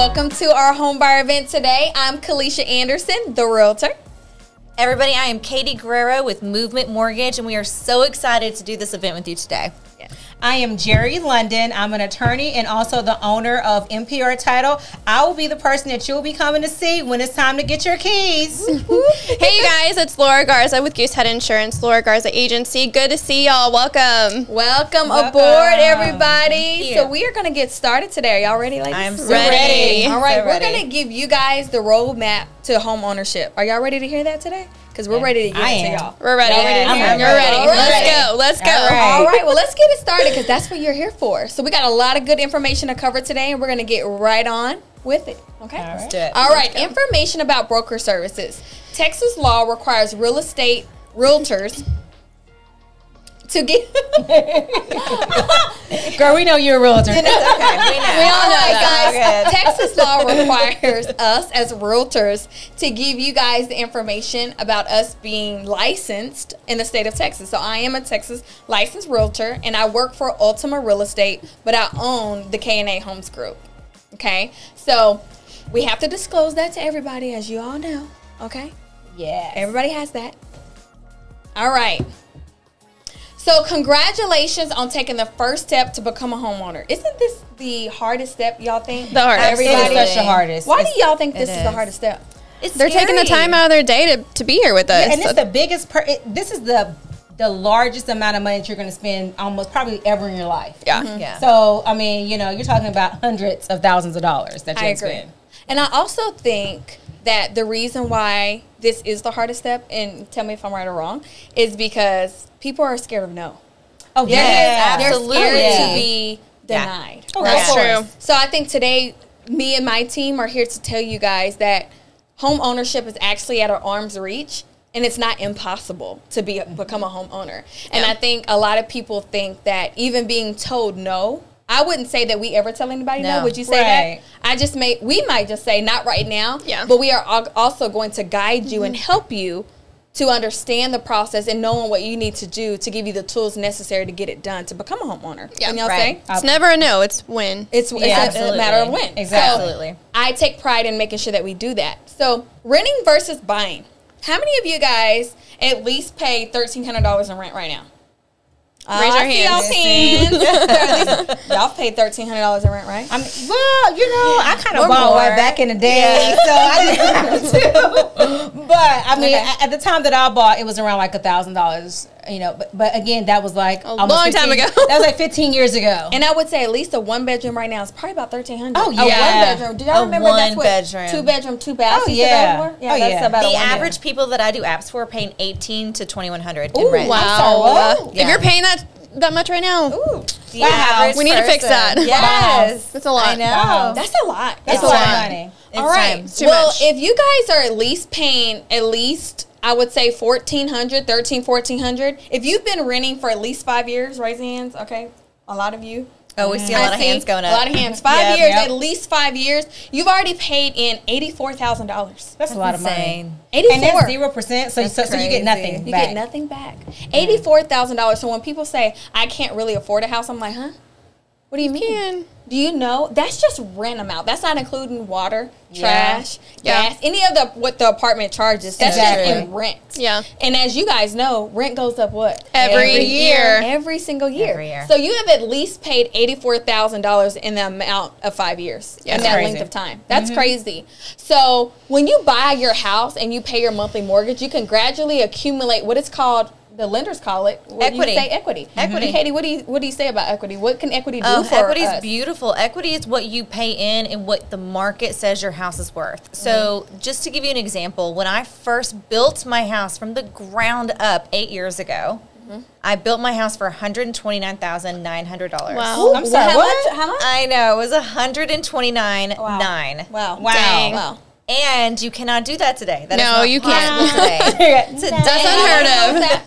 Welcome to our home buyer event today. I'm Keleisha Anderson, the realtor. Everybody, I am Katie Guerrero with Movement Mortgage, and we are so excited to do this event with you today. I am Jerry London. I'm an attorney and also the owner of MPR Title. I will be the person that you'll be coming to see when it's time to get your keys. Hey, you guys, it's Laura Garza with Goosehead Insurance, Laura Garza Agency. Good to see y'all. Welcome. Welcome aboard, everybody. So we are going to get started today. Are y'all ready, ladies? I'm so ready. All right, So we're ready. going to give you guys the roadmap to home ownership. Are y'all ready to hear that today? Because we're ready to give it to y'all. We're ready. Y'all ready to hear it? You're ready. All right. Let's go. All right, well, let's get it started because that's what you're here for. So we got a lot of good information to cover today, and we're going to get right on with it. Okay? Let's do it. All right, information about broker services. Texas law requires real estate realtors to get... Girl, we know you're a realtor. Okay, we know. We all know, That's guys. good. Texas law requires us as realtors to give you guys the information about us being licensed in the state of Texas. So I am a Texas licensed realtor, and I work for Ultima Real Estate, but I own the KNA Homes Group. Okay? So we have to disclose that to everybody, as you all know. Okay? Yeah. Everybody has that. All right. So congratulations on taking the first step to become a homeowner. Isn't this the hardest step, y'all think? The hardest. Everybody? It's such the hardest. Why do y'all think this is the is. hardest step? It's They're taking the scary. time out of their day to be here with us. And it's the biggest, this is the largest amount of money that you're going to spend almost probably ever in your life. Yeah. Yeah. So, I mean, you know, you're talking about hundreds of thousands of dollars that I you're agree. spend. And I also think that the reason why this is the hardest step, and tell me if I'm right or wrong, is because people are scared of no. Oh, Yes, They're absolutely. scared to be denied. Oh, right? that's That's true. true. So I think today, me and my team are here to tell you guys that home ownership is actually at our arm's reach, and it's not impossible to become a homeowner. And I think a lot of people think that even being told no, I wouldn't say that we ever tell anybody no. No. Would you say Right. that? We might just say not right now. Yeah. But we are also going to guide you and help you to understand the process and knowing what you need to do to give you the tools necessary to get it done to become a homeowner. Yeah. Can y'all Right. say? It's never a no. It's when. It's a matter of when. Exactly. So Absolutely. I take pride in making sure that we do that. So renting versus buying. How many of you guys at least pay $1,300 in rent right now? Raise your I see hands. y'all's hands. Y'all paid $1,300 in rent, right? I mean, well, you know, I kind Or of bought more. one back in the day, so I didn't have to. But I mean, at the time that I bought, it was around like $1,000. You know, but again, that was like almost long time 15 ago. That was like 15 years ago. And I would say at least a one bedroom right now is probably about $1,300. Oh, A yeah. one bedroom. Do y'all A remember that's what one-bedroom. 2 bedroom, 2 baths? Oh, used to go yeah. for? Yeah, Oh, that's yeah. about The a one average people that I do apps for are paying $1,800 to $2,100 in Ooh, rent. wow. I'm sorry, what? If you're paying that much right now, Ooh, The Wow. average we need to fix person. that. Yes. That's a lot. I know. Wow. that's a lot. That's It's a lot time. of money. It's All right. time. too Well, much. if you guys are at least paying at least, I would say $1,400, $1,300. If you've been renting for at least 5 years, raise your hands. Okay, a lot of you. Oh, we see a lot of hands going up. A lot of hands. 5 Yep. years, Yep. at least 5 years. You've already paid in $84,000. That's a lot of money. Insane. 84. And that's 0%, so you crazy. get nothing You back. get nothing back. $84,000. So when people say I can't really afford a house, I'm like, huh? What do you mean? can. Do you know that's just rent amount? That's not including water, Yeah. trash, Yeah. gas, any of what the apartment charges. That's just Exactly. in rent. Yeah. And as you guys know, rent goes up what? Every year. Every single year. Every year. So you have at least paid $84,000 in the amount of 5 years. Yeah, in that's that crazy. length of time. That's crazy. So when you buy your house and you pay your monthly mortgage, you can gradually accumulate what it's called. The lenders call it what Equity. You say equity. Equity. Katie, what do you say about equity? What can equity do Oh, for equity us? is beautiful. Equity is what you pay in and what the market says your house is worth. So just to give you an example, when I first built my house from the ground up 8 years ago, I built my house for $129,900. Wow. I'm sorry, How what? much? How much? I know, it was $129,900. Wow. Dang. Dang. Wow. And you cannot do that today. That is No, not you can't. possible today. That's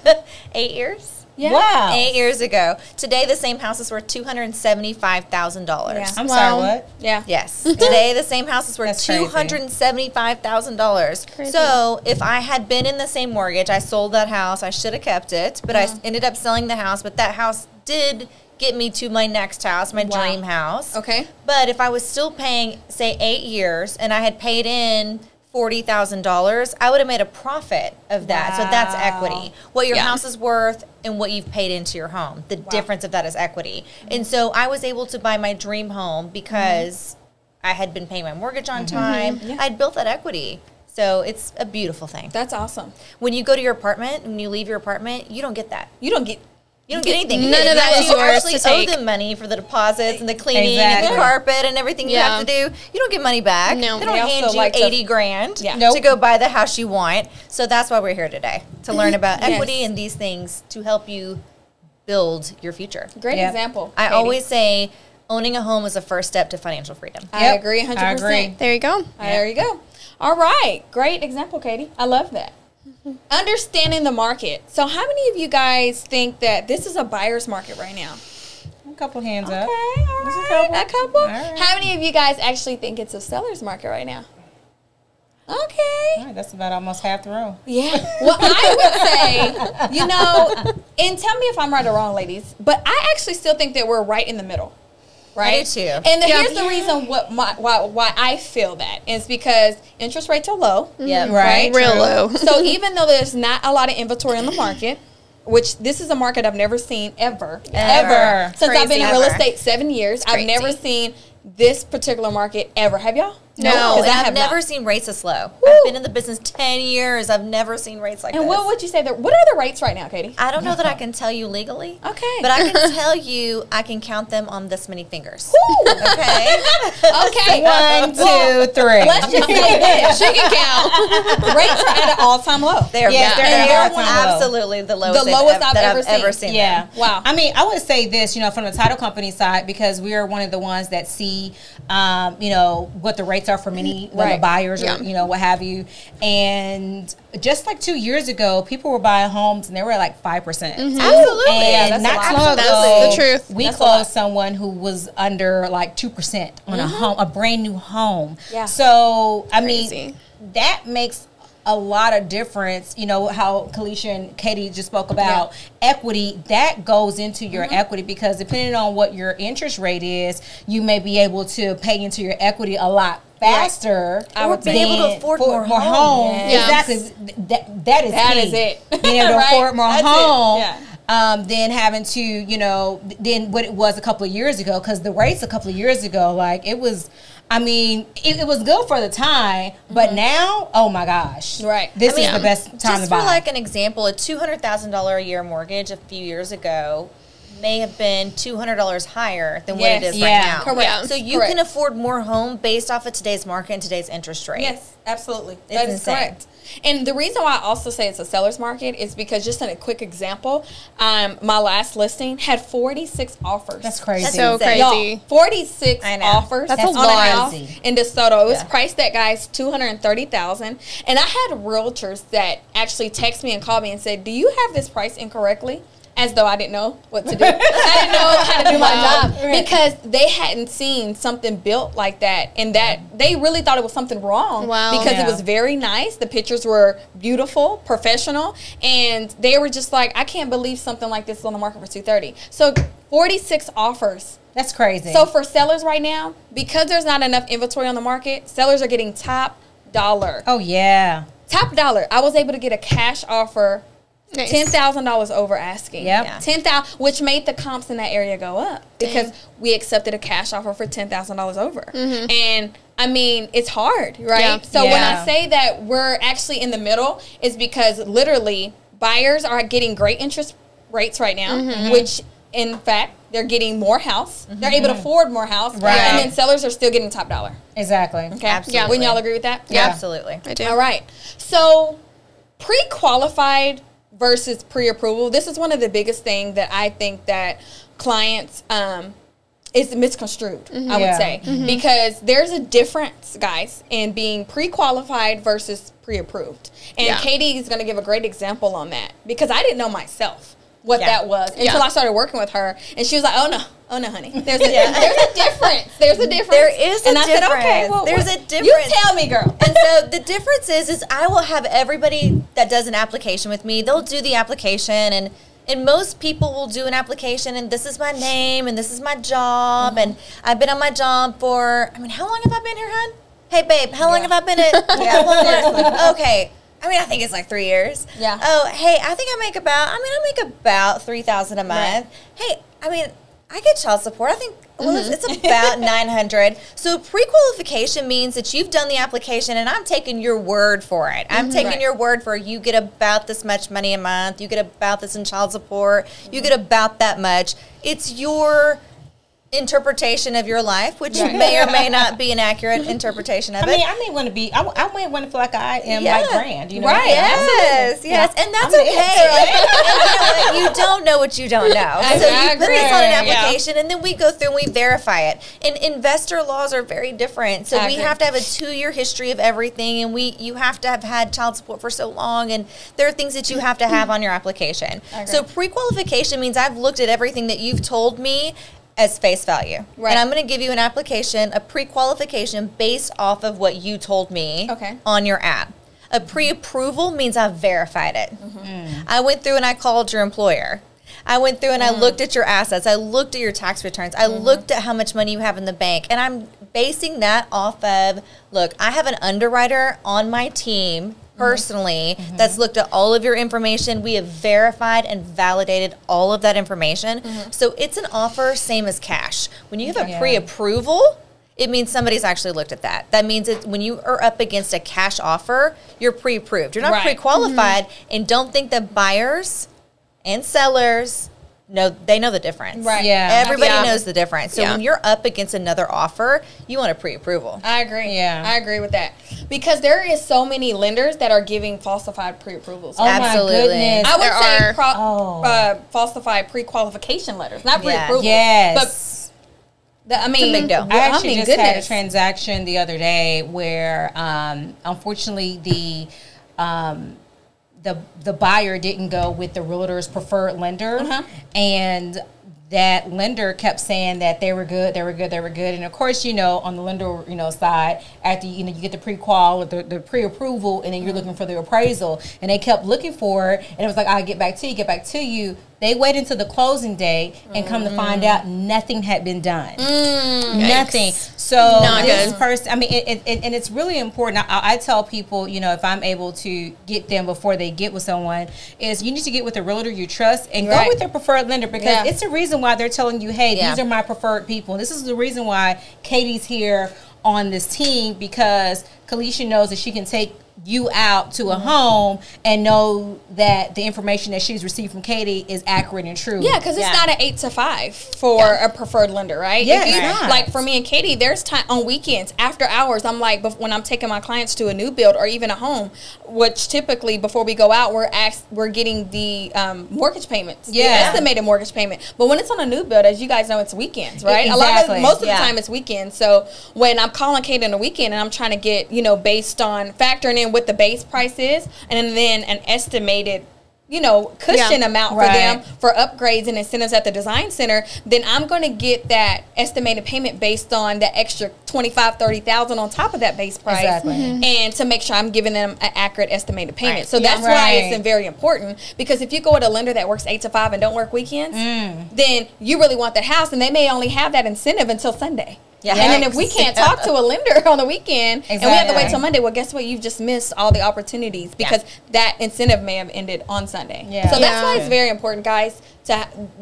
unheard of. 8 years? Yeah. Wow. 8 years ago. Today, the same house is worth $275,000. Yeah. I'm Wow. sorry, what? Yeah. Yes. Today, the same house is worth That's crazy. $275,000. Crazy. So, if I had been in the same mortgage, I sold that house. I should have kept it, but I ended up selling the house. But that house did get me to my next house, my dream house. Okay. But if I was still paying, say, 8 years, and I had paid in $40,000, I would have made a profit of that. So that's equity. What your house is worth and what you've paid into your home. The difference of that is equity. And so I was able to buy my dream home because I had been paying my mortgage on time. I'd built that equity. So it's a beautiful thing. That's awesome. When you go to your apartment, when you leave your apartment, you don't get that. You don't get anything. None of that is you yours actually to take. owe them money for the deposits and the cleaning and the carpet and everything you have to do. You don't get money back. No. They don't They hand also you like to- 80 grand Nope. to go buy the house you want. So that's why we're here today, to learn about equity and these things to help you build your future. great example. I Katie. always say owning a home is the first step to financial freedom. I agree 100%. I agree. There you go. There you go. All right. Great example, Katie. I love that. Understanding the market. So how many of you guys think that this is a buyer's market right now? A couple hands Okay, up. all There's a right. couple. A couple. All right. How many of you guys actually think it's a seller's market right now? Okay. All right, that's about almost half the row. Yeah. Well, I would say, and tell me if I'm right or wrong, ladies, but I actually still think that we're right in the middle. Right? I do too. And here's the reason why I feel that is because interest rates are low. Yeah. Right. Real True. low. So even though there's not a lot of inventory on the market, which this is a market I've never seen ever. Ever. Since I've been in real Ever. estate 7 years, I've never seen this particular market ever. Have y'all? No. And I I've have never not. seen rates this low. I've been in the business 10 years. I've never seen rates like And this. what would you say what are the rates right now, Katie? I don't know that I can tell you legally. Okay. But I can tell you I can count them on this many fingers. Woo! Okay? Okay. 1, 2, 3. Let's just say this. She can count. Rates are at an all-time low. They are Yes, they're at they're an all-time low. absolutely the lowest, I've that ever I've ever seen. seen. Yeah. them. Wow. I mean, I would say this, from the title company side, because we are one of the ones that see, what the rates are for many Right. buyers or, Yeah. what have you. And just like 2 years ago, people were buying homes and they were at like 5%. Absolutely. And that's a not lot. too long ago, That's the truth. we That's a lot. closed someone who was under like 2% on a home, a brand new home. Yeah. So, I Crazy. mean, that makes a lot of difference. How Keleisha and Katie just spoke about equity, that goes into your equity, because depending on what your interest rate is, you may be able to pay into your equity a lot faster. I would Or being able to than afford for more home. Yes. Exactly. That is That key. is it. Being able to Right? afford more That's it. home. Yeah. Than having to, than what it was a couple of years ago. Because the rates a couple of years ago, like it was, it was good for the time, but now, oh my gosh, Right. This is the best time Just to buy. for like an example, a $200,000 a year mortgage a few years ago may have been $200 higher than what it Yes. is Yeah. right now. Correct. Yeah. So you Correct. can afford more home based off of today's market and today's interest rate. Yes, absolutely. It's That is insane. correct. And the reason why I also say it's a seller's market is because, just in a quick example, my last listing had 46 offers. That's crazy. That's So insane. crazy. Y'all, 46 I know. offers That's a on lot. a house Crazy. in DeSoto. It was Yeah. priced at, guys, $230,000. And I had realtors that actually text me and called me and said, "Do you have this price incorrectly?" As though I didn't know what to do. I didn't know how to do my job, because they hadn't seen something built like that, and that they really thought it was something wrong. Wow. Because Yeah. it was very nice. The pictures were beautiful, professional, and they were just like, "I can't believe something like this is on the market for $230." So 46 offers. That's crazy. So for sellers right now, because there's not enough inventory on the market, sellers are getting top dollar. oh yeah, Top dollar. I was able to get a cash offer Nice. $10,000 over asking. Yep. Yeah. 10,000, which made the comps in that area go up because we accepted a cash offer for $10,000 over. And I mean, it's hard, right? Yeah. So when Yeah. I say that we're actually in the middle, is because literally buyers are getting great interest rates right now, which in fact they're getting more house. They're able to afford more house, Right. and then sellers are still getting top dollar. exactly. Okay, Absolutely. Wouldn't y'all agree with that? Yeah. Absolutely. I do. All right. So, pre-qualified versus pre-approval. This is one of the biggest things that I think that clients is misconstrued, I would Yeah. say. Because there's a difference, guys, in being pre-qualified versus pre-approved. And Yeah. Katie is going to give a great example on that, because I didn't know myself what Yeah. that was until Yeah. I started working with her, and she was like, "Oh no, honey, there's a difference. There's a difference." There is a and I said, difference. "Okay, well, There's what- a difference. You tell me, girl." And so the difference is I will have everybody that does an application with me, they'll do the application, and And most people will do an application, and this is my name, and this is my job, and I've been on my job for, I mean, how long have I been here, hon? Hey, babe, how long have I been at? Okay. I mean, I think it's like 3 years. Yeah. Oh, hey, I think I make about $3,000 a month. Right. Hey, I mean, I get child support. I think it's about $900. So pre-qualification means that you've done the application, and I'm taking your word for it. I'm taking your word for you get about this much money a month. You get about this in child support. You get about that much. It's your interpretation of your life, which may or may not be an accurate interpretation of it. I mean, I may want to be. I might want to feel like I am like grand. You know, right? Yes, and that's okay. And you don't know what you don't know. So you put this on an application, and then we go through and we verify it. And investor laws are very different. So we have to have a 2-year history of everything, and you have to have had child support for so long, and there are things that you have to have on your application. So pre-qualification means I've looked at everything that you've told me as face value. Right. And I'm going to give you an application, a pre-qualification based off of what you told me on your app. A pre-approval means I've verified it. I went through and I called your employer. I went through and I looked at your assets. I looked at your tax returns. I looked at how much money you have in the bank. And I'm basing that off of, look, I have an underwriter on my team personally that's looked at all of your information. We have verified and validated all of that information. So it's an offer same as cash. When you have a pre-approval, it means somebody's actually looked at that. That means that when you are up against a cash offer, you're pre-approved. You're not pre-qualified, and don't think that buyers and sellers they know the difference. Right. Yeah. Everybody knows the difference. So when you're up against another offer, you want a pre-approval. I agree. Yeah. I agree with that. Because there is so many lenders that are giving falsified pre-approvals. Oh, absolutely. my goodness. I would say falsified pre-qualification letters, not pre-approval. Yes. But I mean, big deal. I actually just had a transaction the other day where, unfortunately, the buyer didn't go with the realtor's preferred lender, and that lender kept saying that they were good, and of course, on the lender, side, after you get the pre-qual or the pre-approval, and then you're looking for the appraisal, and they kept looking for it, and it was like, I'll get back to you. They waited until the closing day, and come to find out, nothing had been done. Nothing. So this person, I mean, and it's really important. I tell people, if I'm able to get them before they get with someone, is you need to get with a realtor you trust and go with their preferred lender, because it's a reason why they're telling you, hey, these are my preferred people. And this is the reason why Katie's here on this team, because Keleisha knows that she can take you out to a home and know that the information that she's received from Katie is accurate and true. Yeah, because it's not an 8 to 5 for a preferred lender, right? Yeah, like for me and Katie, there's time on weekends after hours. I'm like, when I'm taking my clients to a new build or even a home, which typically before we go out, we're getting the mortgage payments, the estimated mortgage payment. But when it's on a new build, as you guys know, it's weekends, right? Exactly. Most of the time it's weekends. So when I'm calling Katie on the weekend and I'm trying to get based on factoring in what the base price is, and then an estimated cushion amount for them for upgrades and incentives at the design center, then I'm going to get that estimated payment based on the extra $25,000-$30,000 on top of that base price, and to make sure I'm giving them an accurate estimated payment. So that's why it's very important, because if you go with a lender that works 8 to 5 and don't work weekends, then you really want that house, and they may only have that incentive until Sunday. And then if we can't talk to a lender on the weekend and we have to wait till Monday, well, guess what? You've just missed all the opportunities, because that incentive may have ended on Sunday. So that's why it's very important, guys,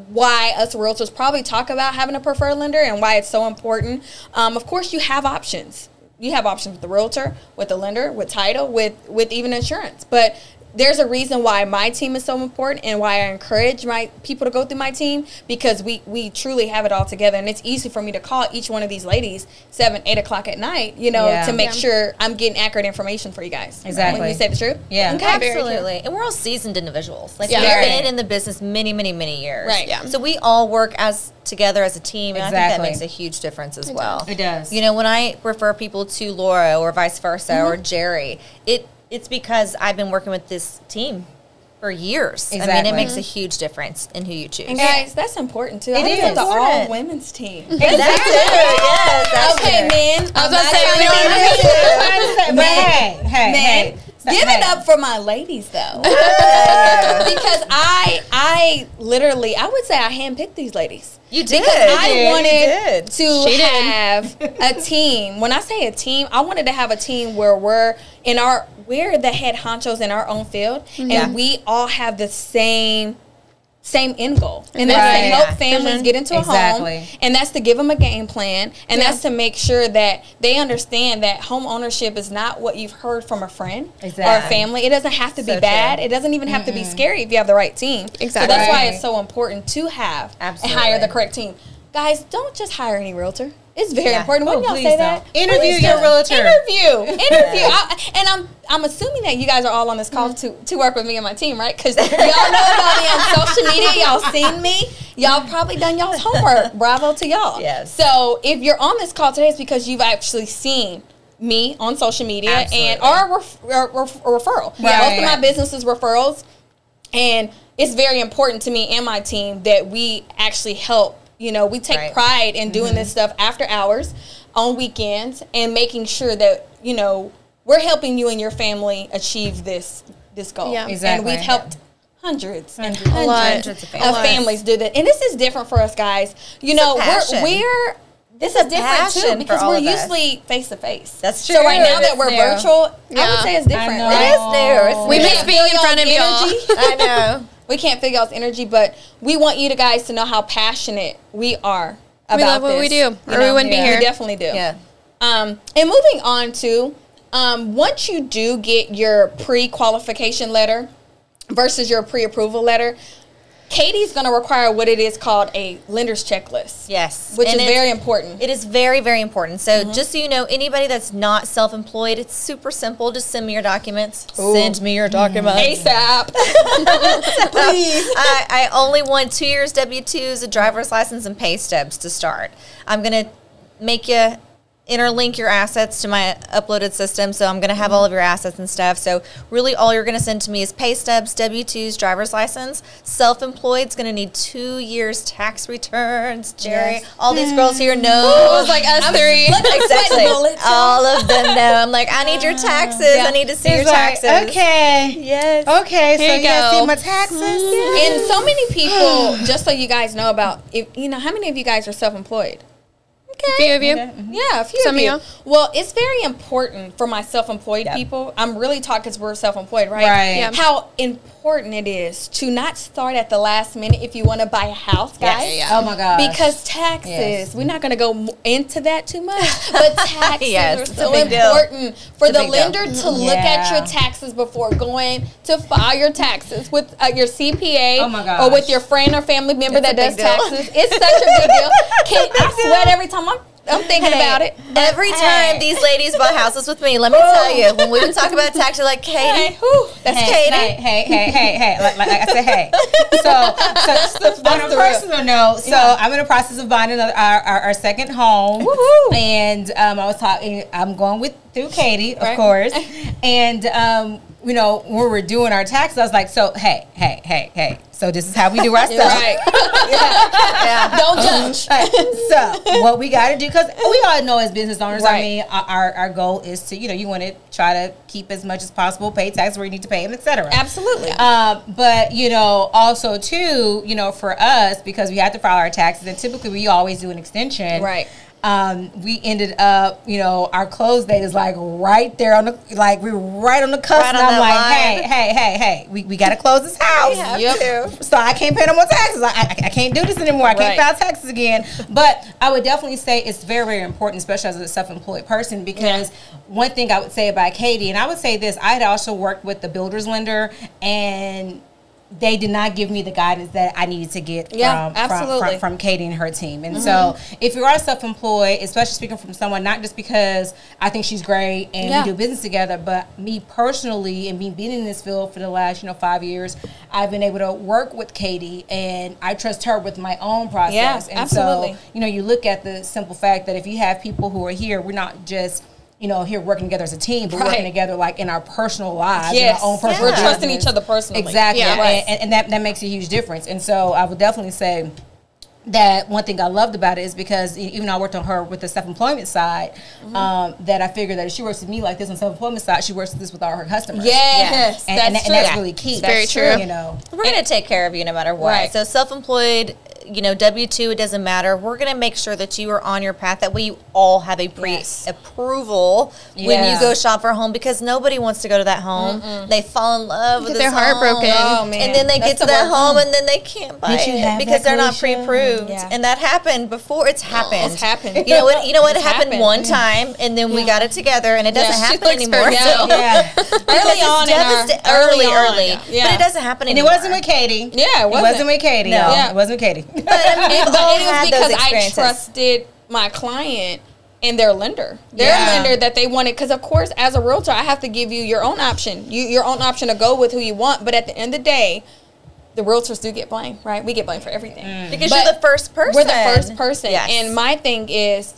why us realtors probably talk about having a preferred lender and why it's so important. Of course, you have options. You have options with the realtor, with the lender, with title, with even insurance. But there's a reason why my team is so important and why I encourage my people to go through my team, because we truly have it all together, and it's easy for me to call each one of these ladies 7, 8 o'clock at night, to make sure I'm getting accurate information for you guys. Exactly. When you say the truth. Yeah. Okay. Absolutely. And we're all seasoned individuals. Like we've been in the business many, many, many years. Right. Yeah. So we all work together as a team, and I think that makes a huge difference as well. It does. When I refer people to Laura or vice versa or Jerry, it's because I've been working with this team for years. Exactly. I mean, it makes a huge difference in who you choose. And guys, that's important too. It is the all women's team. Exactly. Yes. Okay, men. I was going to say, But hey. Give it up for my ladies, though. Because I literally, I would say I handpicked these ladies. You did. Because I wanted to She did. have a team. When I say a team, I wanted to have a team where we're the head honchos in our own field, and we all have the same end goal, and that's to help families get into a home, and that's to give them a game plan, and that's to make sure that they understand that home ownership is not what you've heard from a friend or a family. It doesn't have to be bad. It doesn't even have to be scary if you have the right team. So that's why it's so important to have and hire the correct team. Guys, don't just hire any realtor. It's very important. Wouldn't y'all say that? Interview your realtor. Interview. I'm assuming that you guys are all on this call to work with me and my team, right? Because y'all know about me on social media. Y'all seen me. Y'all probably done y'all's homework. Bravo to y'all. Yes. So if you're on this call today, it's because you've actually seen me on social media and or referral. Most of my business is referrals, and it's very important to me and my team that we actually help. You know, we take pride in doing this stuff after hours, on weekends, and making sure that, you know, we're helping you and your family achieve this goal. Yeah, exactly. And we've helped hundreds of families do that. And this is different for us, guys. You know, this is different too, because we're usually face to face. That's true. So right now that we're virtual, I would say it's different. It is new. We miss being in front of y'all. I know. We can't feel y'all's energy, but we want you guys to know how passionate we are about this. We love what we do, or we wouldn't be here. We definitely do. Yeah. And moving on to, once you do get your pre-qualification letter versus your pre-approval letter, Katie's going to require what it is called a lender's checklist. Yes. Which is very important. It is very, very important. So just so you know, anybody that's not self-employed, it's super simple. Just send me your documents. Ooh. Send me your documents. ASAP. Please. I only want 2 years W-2s, a driver's license, and pay stubs to start. I'm going to make you interlink your assets to my uploaded system, so I'm going to have all of your assets and stuff. So really all you're going to send to me is pay stubs, W-2s, driver's license. Self-employed is going to need 2 years tax returns. Jerry, all these girls here know. It was like us three. Exactly. All of them know. I'm like, I need your taxes. I need to see your taxes. Okay. Yes. Okay, Here so you you guys go. see my taxes? And so many people, just so you guys know about, how many of you guys are self-employed? A few of you. Yeah, a few Some of you. of Well, it's very important for my self-employed people. I'm really talking because we're self-employed, right? Yeah. How important it is to not start at the last minute if you want to buy a house, guys. Yes. Oh my gosh. Because taxes, we're not going to go into that too much, but taxes are it's a so big deal. important for It's a the big deal. lender to look at your taxes before going to file your taxes with your CPA Oh my gosh. or with your friend or family member It's a that does big deal. taxes. It's such a big deal. I sweat every time I'm thinking about it. Every time these ladies buy houses with me, let me tell you, when we would talk about tax, you're like, Katie, that's Katie. Hey. Like I said, hey. So on a personal note, I'm in the process of buying our second home. Woohoo. And I'm going through Katie, of course. And, when we're doing our taxes, I was like, so, hey. So this is how we do our stuff. Right. Yeah. Don't judge. So what we got to do, because we all know as business owners, Right. I mean, our goal is to, you want to try to keep as much as possible, pay taxes where you need to pay them, etc. Absolutely. But, also, too, for us, because we have to file our taxes, and typically we always do an extension. Right. We ended up, our close date is like right there on the, we're right on the cusp. Right And on I'm that like, line. hey, we got to close this house. Yep. So I can't pay no more taxes. I can't do this anymore. I can't Right. file taxes again. But I would definitely say it's very, very important, especially as a self-employed person, because one thing I would say about Katie, and I would say this, I had also worked with the builder's lender, and they did not give me the guidance that I needed to get from Katie and her team. And so if you are self-employed, especially speaking from someone, not just because I think she's great and we do business together, but me personally, and me being in this field for the last, 5 years, I've been able to work with Katie, and I trust her with my own process. Yeah, and absolutely. so, you look at the simple fact that if you have people who are here, we're not just here working together as a team, but working together in our personal lives, in our own personal We're trusting business. each other personally. Exactly. Yeah. Right. And that makes a huge difference. And so I would definitely say, that one thing I loved about it is because even though I worked on her with the self-employment side, that I figured that if she works with me like this on self-employment side, she works with this with all her customers. Yes, and that's really key. Very true. You know, We're going to take care of you no matter what. Right. So self-employed, you know, W-2, it doesn't matter. We're going to make sure that you are on your path. That way you all have a pre-approval when you go shop for a home, because nobody wants to go to that home. They fall in love with They're this heartbroken. home. Oh, man. And then they get to that home and then they can't buy it because they're not pre-approved. Yeah. And that happened before. It's happened. It's happened. You know what? It It's happened happened. one time, and then we got it together, and it doesn't happen She looks anymore. very So Early on in our early. Yeah. But it doesn't happen and it anymore. wasn't with Katie. Yeah, it wasn't. with Katie. No. No, Yeah. it wasn't with Katie. But I mean, But all it was had those because I experiences. trusted my client and their lender. Their Yeah. lender that they wanted. Because, of course, as a realtor, I have to give you your own option. Your own option to go with who you want. But at the end of the day, the realtors do get blamed, right? We get blamed for everything. Because But you're the first person. We're the first person. Yes. And my thing is,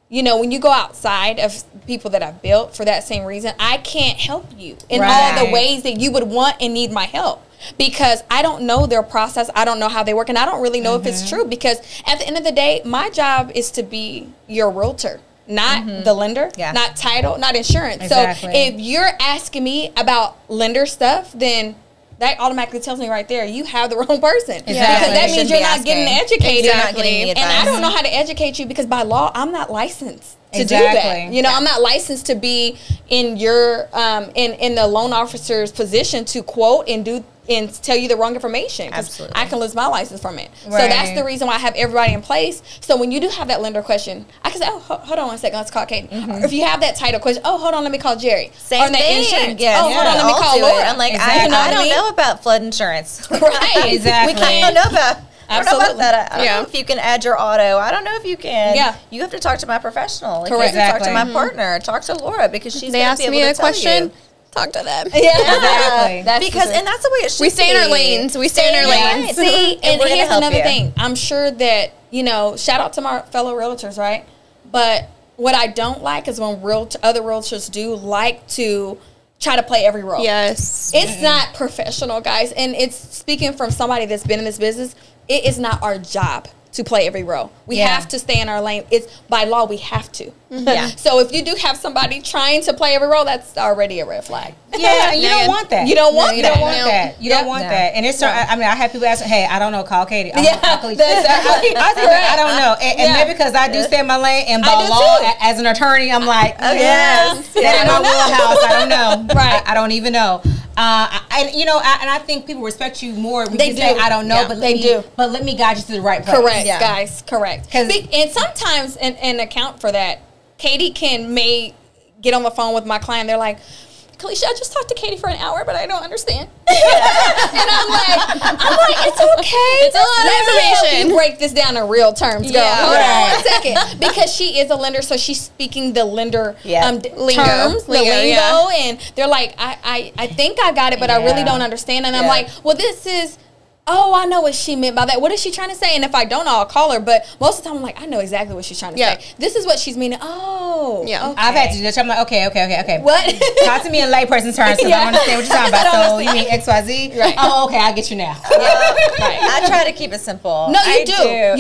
you know, when you go outside of people that I've built for that same reason, I can't help you in all the Right. ways that you would want and need my help. Because I don't know their process. I don't know how they work. And I don't really know if it's true. Because at the end of the day, my job is to be your realtor. Not the lender, Yeah. not title, not insurance. Exactly. So if you're asking me about lender stuff, then that automatically tells me right there, you have the wrong person. Exactly. Because that You means shouldn't you're be not getting asking. educated. You're not getting any And I advice. don't know how to educate you because by law, I'm not licensed to do Exactly. that. You know, I'm not licensed to be in your in the loan officer's position to quote and do and tell you the wrong information, because Absolutely. I can lose my license from it. So Right. that's the reason why I have everybody in place. So when you do have that lender question, I can say, oh, hold on one second, let's call Katie. Or if you have that title question, oh, hold on, let me call Jerry. Same or that thing. insurance. Yes. Oh, hold on, let me I'll call do it. Laura. I'm like, Exactly. I don't I mean? know about flood insurance. Right. Exactly. We I can't. don't know about. I don't know about Absolutely. that. I don't Yeah. know if you can add your auto. I don't know if you can. Yeah. You have to talk to my professional. Like, Correct. You have to talk to Exactly. my partner. Talk to Laura, because she's They going to ask be able me to a tell question. you. Talk to them. Yeah, Exactly. That's Because the and that's the way it should We stay in our be. lanes. We stay in our Yeah. lanes. See, and we're gonna here's help another you. thing. I'm sure that, you know, shout out to my fellow realtors, right? But what I don't like is when other realtors do like to try to play every role. Yes. It's not professional, guys. And it's speaking from somebody that's been in this business, it is not our job to play every role. We Yeah. have to stay in our lane. It's by law, we have to. Yeah. So if you do have somebody trying to play every role, that's already a red flag. Yeah, and you Megan. don't want that. You don't want you that. don't want No. that. You Yep. don't want No. that. And it's I mean, I have people ask, "Hey, I don't know, call Katie." I Yeah, don't know, that's exactly I don't know, and Yeah. maybe because I do stay in my lane, and I by do law, too. as an attorney, I'm like, yes. that ain't my wheelhouse. I don't know. Right. I don't even know. And you know, and I think people respect you more when They you say, do. "I don't know," Yeah, but they do. But let me guide you to the right place. Correct, Yeah. guys. Correct. 'Cause- And sometimes, and account for that, Katie may get on the phone with my client. They're like, Keleisha, I just talked to Katie for an hour, but I don't understand. And I'm like, it's okay. It's a lot of Let me help information. you break this down in real terms, girl. Yeah. Hold Right. on one second. Because she is a lender, so she's speaking the lender Yeah. Lingo. terms, the Lingo, lingo, yeah. and they're like, I think I got it, but I really Yeah. don't understand. And I'm Yeah. like, well, this is. Oh, I know what she meant by that. What is she trying to say? And if I don't, I'll call her. But most of the time, I'm like, I know exactly what she's trying to Yeah. say. This is what she's meaning. Oh, Yeah. okay. I've had to do that. I'm like, okay. What? Talk to me in layperson's terms, because Yeah. I understand what you're talking I about. don't So you mean XYZ? Right. Oh, okay, I get you now. Right. I try to keep it simple. No, you I do.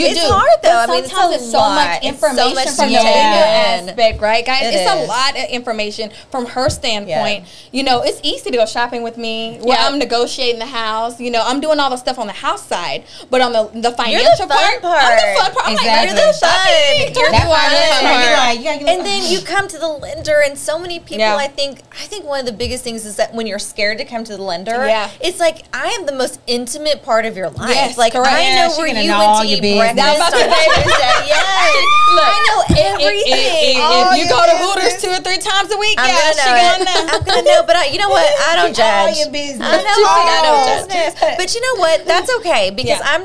You it's do. hard though. But I mean, sometimes it's it's a so lot. much It's information so much from to the take lender in. aspect, right, guys? It It's a is. lot of information from her standpoint. You know, it's easy to go shopping with me where Yeah. I'm negotiating the house. You know, I'm doing all the stuff on the house side, but on the You're financial the fun part. I'm the fun part. I'm Exactly. like, You're the fun. You're That's the why I fun. just like, you gotta get And then you come to the lender, and so many people. Yeah. I think one of the biggest things is that when you're scared to come to the lender, Yeah. it's like I am the most intimate part of your life. Yes, like correct. I Yeah, know she where gonna you know went all to your eat business. breakfast on Tuesday. Yes, I know everything. If you go to Hooters 2 or 3 times a week, I'm yeah, she gonna gonna know. know. I'm gonna know, but you know what? I don't all judge. your business. I know All I don't your business. But you know what? That's okay because Yeah.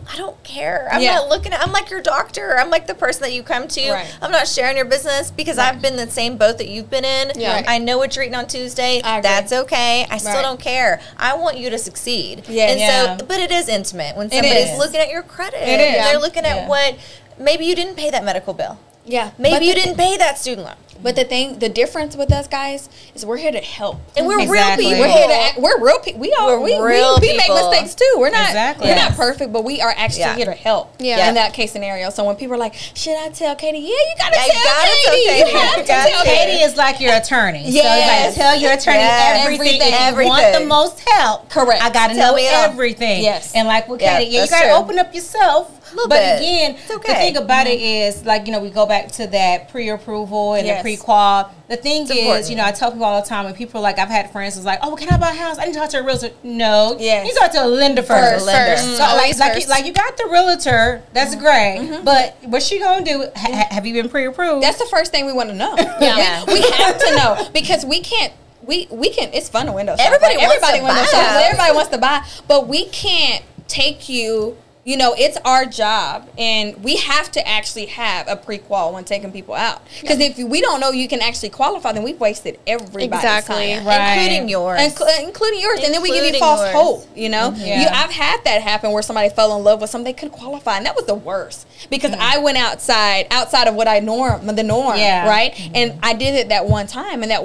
I don't care. I'm Yeah. not looking at, I'm like your doctor. I'm like the person that you come to. Right. I'm not sharing your business because I've been in the same boat that you've been in. Yeah. Right. I know what you're eating on Tuesday. I agree. That's okay. I still Right. don't care. I want you to succeed. Yeah. And Yeah. so, but it is intimate when It somebody's is. looking at your credit. It is. They're looking Yeah. at what, maybe you didn't pay that medical bill. Yeah. Maybe you didn't pay that student loan. But the difference with us guys is we're here to help, and we're Exactly. real people. We're here to we're real people. We make mistakes too. We're not we're not perfect, but we are actually here to help. Yeah. In that case scenario. So when people are like, "Should I tell Katie?" Yeah, you gotta tell tell Katie. Katie. You have to tell Katie is like your attorney. Yes. So it's like, tell your attorney everything. If you want the most help, correct. I gotta Tell know me it all. everything. Yes. And like with Yeah, Katie, you that's gotta true. open up yourself. Little But bit. again, It's okay. the thing about it is, like, we go back to that pre-approval and the pre-qual. The thing is, important. I tell people all the time when people are like, I've had friends who's like, "Oh, can I buy a house? I need to talk to a realtor." No, Yes. you talk to a lender first. First. So Always like first. you got the realtor, that's great. But what's she gonna do? Have you been pre-approved? That's the first thing we want to know. Yeah. We have to know because we can't. We can. It's fun to window shop. Everybody wants to window buy. shop. Everybody wants to buy, but we can't take you. It's our job, and we have to actually have a pre-qual when taking people out. Because if we don't know you can actually qualify, then we've wasted everybody's Exactly. time. Right. Including yours. Including yours, and then we give you Including false yours. hope. Yeah. I've had that happen where somebody fell in love with something they couldn't qualify, and that was the worst because I went outside of what the norm, Yeah. right? And I did it that one time, and that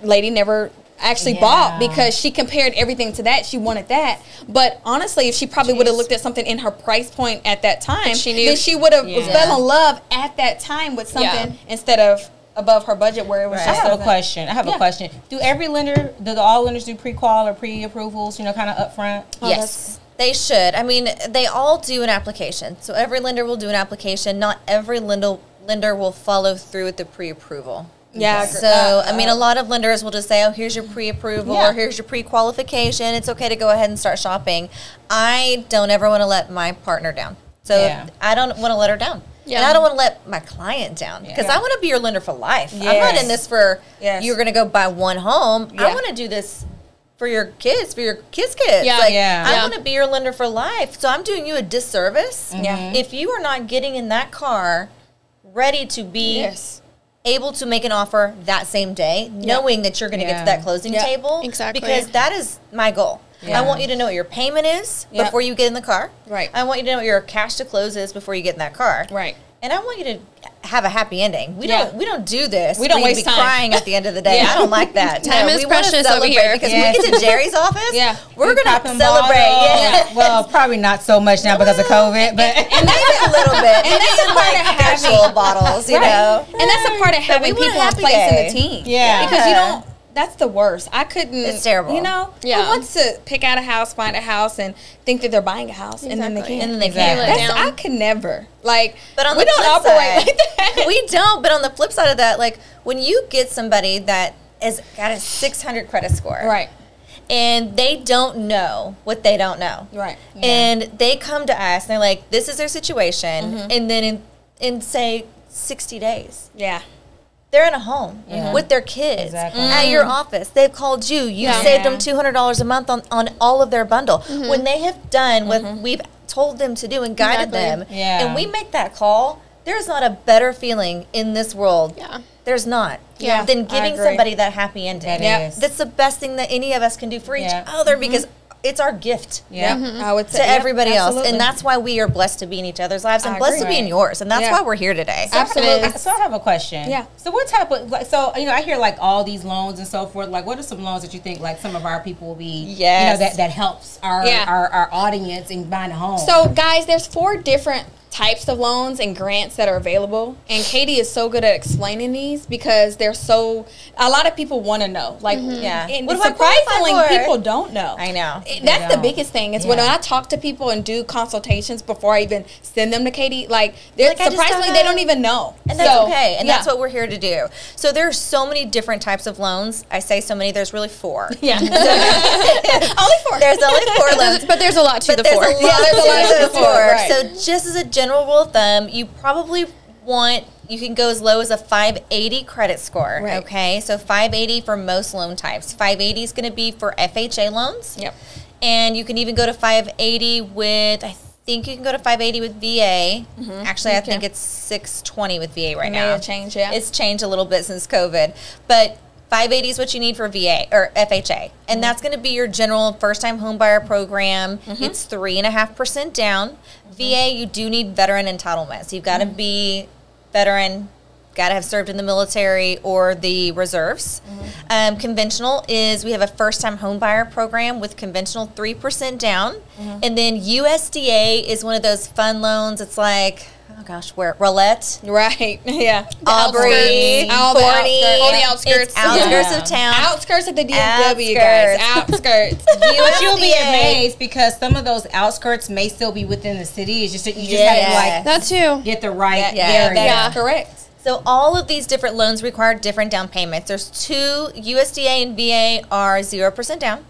lady never actually bought because she compared everything to that. She wanted that. But honestly, if she probably would have looked at something in her price point at that time, She knew. then she would have fell in love at that time with something instead of above her budget where it was I just have a question. Do all lenders do pre-qual or pre-approvals, kind of upfront? Yes, they should. I mean, they all do an application. So every lender will do an application. Not every lender will follow through with the pre-approval. Yeah. So, I mean, a lot of lenders will just say, oh, here's your pre-approval or here's your pre-qualification. It's okay to go ahead and start shopping. I don't ever want to let my partner down. So I don't want to let her down. Yeah. And I don't want to let my client down because I want to be your lender for life. I'm not in this for you're going to go buy one home. I want to do this for your kids, kids. Yeah. I want to be your lender for life. So I'm doing you a disservice if you are not getting in that car ready to be able to make an offer that same day, knowing that you're going to get to that closing table. Exactly. Because that is my goal. I want you to know what your payment is before you get in the car. Right. I want you to know what your cash to close is before you get in that car. Right. And I want you to have a happy ending. We don't do this. We don't for you to waste be time. crying at the end of the day. I don't like that. Time is we wanna precious over celebrate here. because when we get to Jerry's office, we're going to Popping celebrate. bottles. Well, probably not so much now because of COVID, but And maybe a little bit. And that's a part of having virtual bottles, you know. And that's a part of having we want a people in happy place day. in the team. Yeah. Because you don't. That's the worst. I couldn't. It's terrible. Who wants to pick out a house, find a house, and think that they're buying a house, and then they can't. And then they can't. I could never. But on we the don't flip operate side, like that. We don't. But on the flip side of that, like when you get somebody that has got a 600 credit score, Right. and they don't know what they don't know, Right. and they come to us, and they're like, "This is their situation," and then in say 60 days, Yeah. they're in a home with their kids at your office. They've called you. You saved them $200 a month on all of their bundle. When they have done what we've told them to do and guided them, and we make that call, there's not a better feeling in this world. Yeah. There's not. Yeah, Than I giving agree. somebody that happy ending. That is. That's the best thing that any of us can do for each other because it's our gift. I would say To everybody else. absolutely. And that's why we are blessed to be in each other's lives and I blessed agree. to be in yours. And that's why we're here today. Absolutely. So I have a question. Yeah. So what type of I hear like all these loans and so forth. Like, what are some loans that you think like some of our people will be? Yes. that helps our audience in buying a home. So, guys, there's 4 different types of loans and grants that are available, and Katie is so good at explaining these because they're so. A lot of people want to know, like, and What do I qualify surprisingly, for? people don't know. I know. That's the biggest thing. Is when I talk to people and do consultations before I even send them to Katie, like, they're Like, I just don't surprisingly know. they don't even know, And that's So, okay. And yeah. that's what we're here to do. So there's so many different types of loans. I say so many, there's really 4. Yeah, only 4. There's only 4 loans. But there's a lot to But the there's 4. a lot to the 4. Right. So just as a general rule of thumb, you probably you can go as low as a 580 credit score. Right. Okay, so 580 for most loan types. 580 is going to be for FHA loans. Yep. And you can even go to 580 with, I think you can go to 580 with VA. Actually, I think it's 620 with VA right now. It changed, yeah. It's changed a little bit since COVID. But 580 is what you need for VA or FHA, and that's going to be your general first-time homebuyer program. It's 3.5% down. VA, you do need veteran entitlement, so you've got to be veteran, got to have served in the military or the reserves. Conventional is we have a first-time homebuyer program with conventional 3% down, and then USDA is one of those fun loans. It's like, oh gosh, where Roulette, Right. Yeah. Aubrey, All the Forney. All the outskirts. It's outskirts of town. Outskirts of the DFW, guys. Outskirts. But you'll be USDA. amazed because some of those outskirts may still be within the city. It's just that you just have to like That too. get the right Yeah, area. That's correct. So all of these different loans require different down payments. There's two, USDA and VA are 0% down.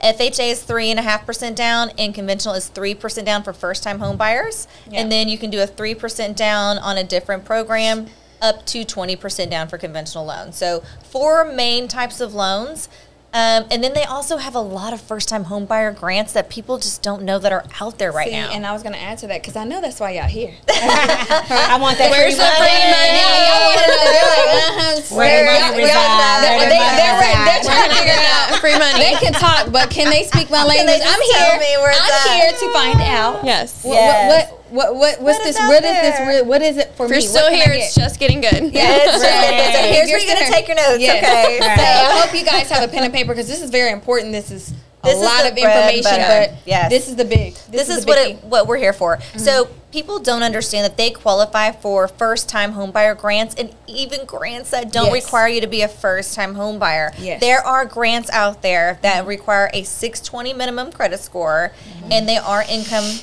FHA is 3.5% down, and conventional is 3% down for first-time home buyers. Yeah. And then you can do a 3% down on a different program, up to 20% down for conventional loans. So 4 main types of loans. And then they also have a lot of first-time home buyer grants that people just don't know that are out there right now. And I was going to add to that because I know that's why y'all here. I want that Where's free the free money? Y'all want to know. They're like, Where the money resides. they're trying to figure it out. Free money. They can talk, but can they speak my Can language? they just I'm tell here. me where it's I'm at? here to find out. Yes. Yes. What's is this? out What is this? there? What is it for If me? you're still What can I here, get? it's just getting good. Yeah. It's just getting good. So here's where you're going to take your notes, Yes. okay? Right. So I hope you guys have a pen and paper because this is very important. This is This a is lot the of bread and information, butter. but Yes. this is the big. This is the biggie. what we're here for. So people don't understand that they qualify for first-time homebuyer grants and even grants that don't Yes. require you to be a first-time homebuyer. Yes. There are grants out there that require a 620 minimum credit score, and they are income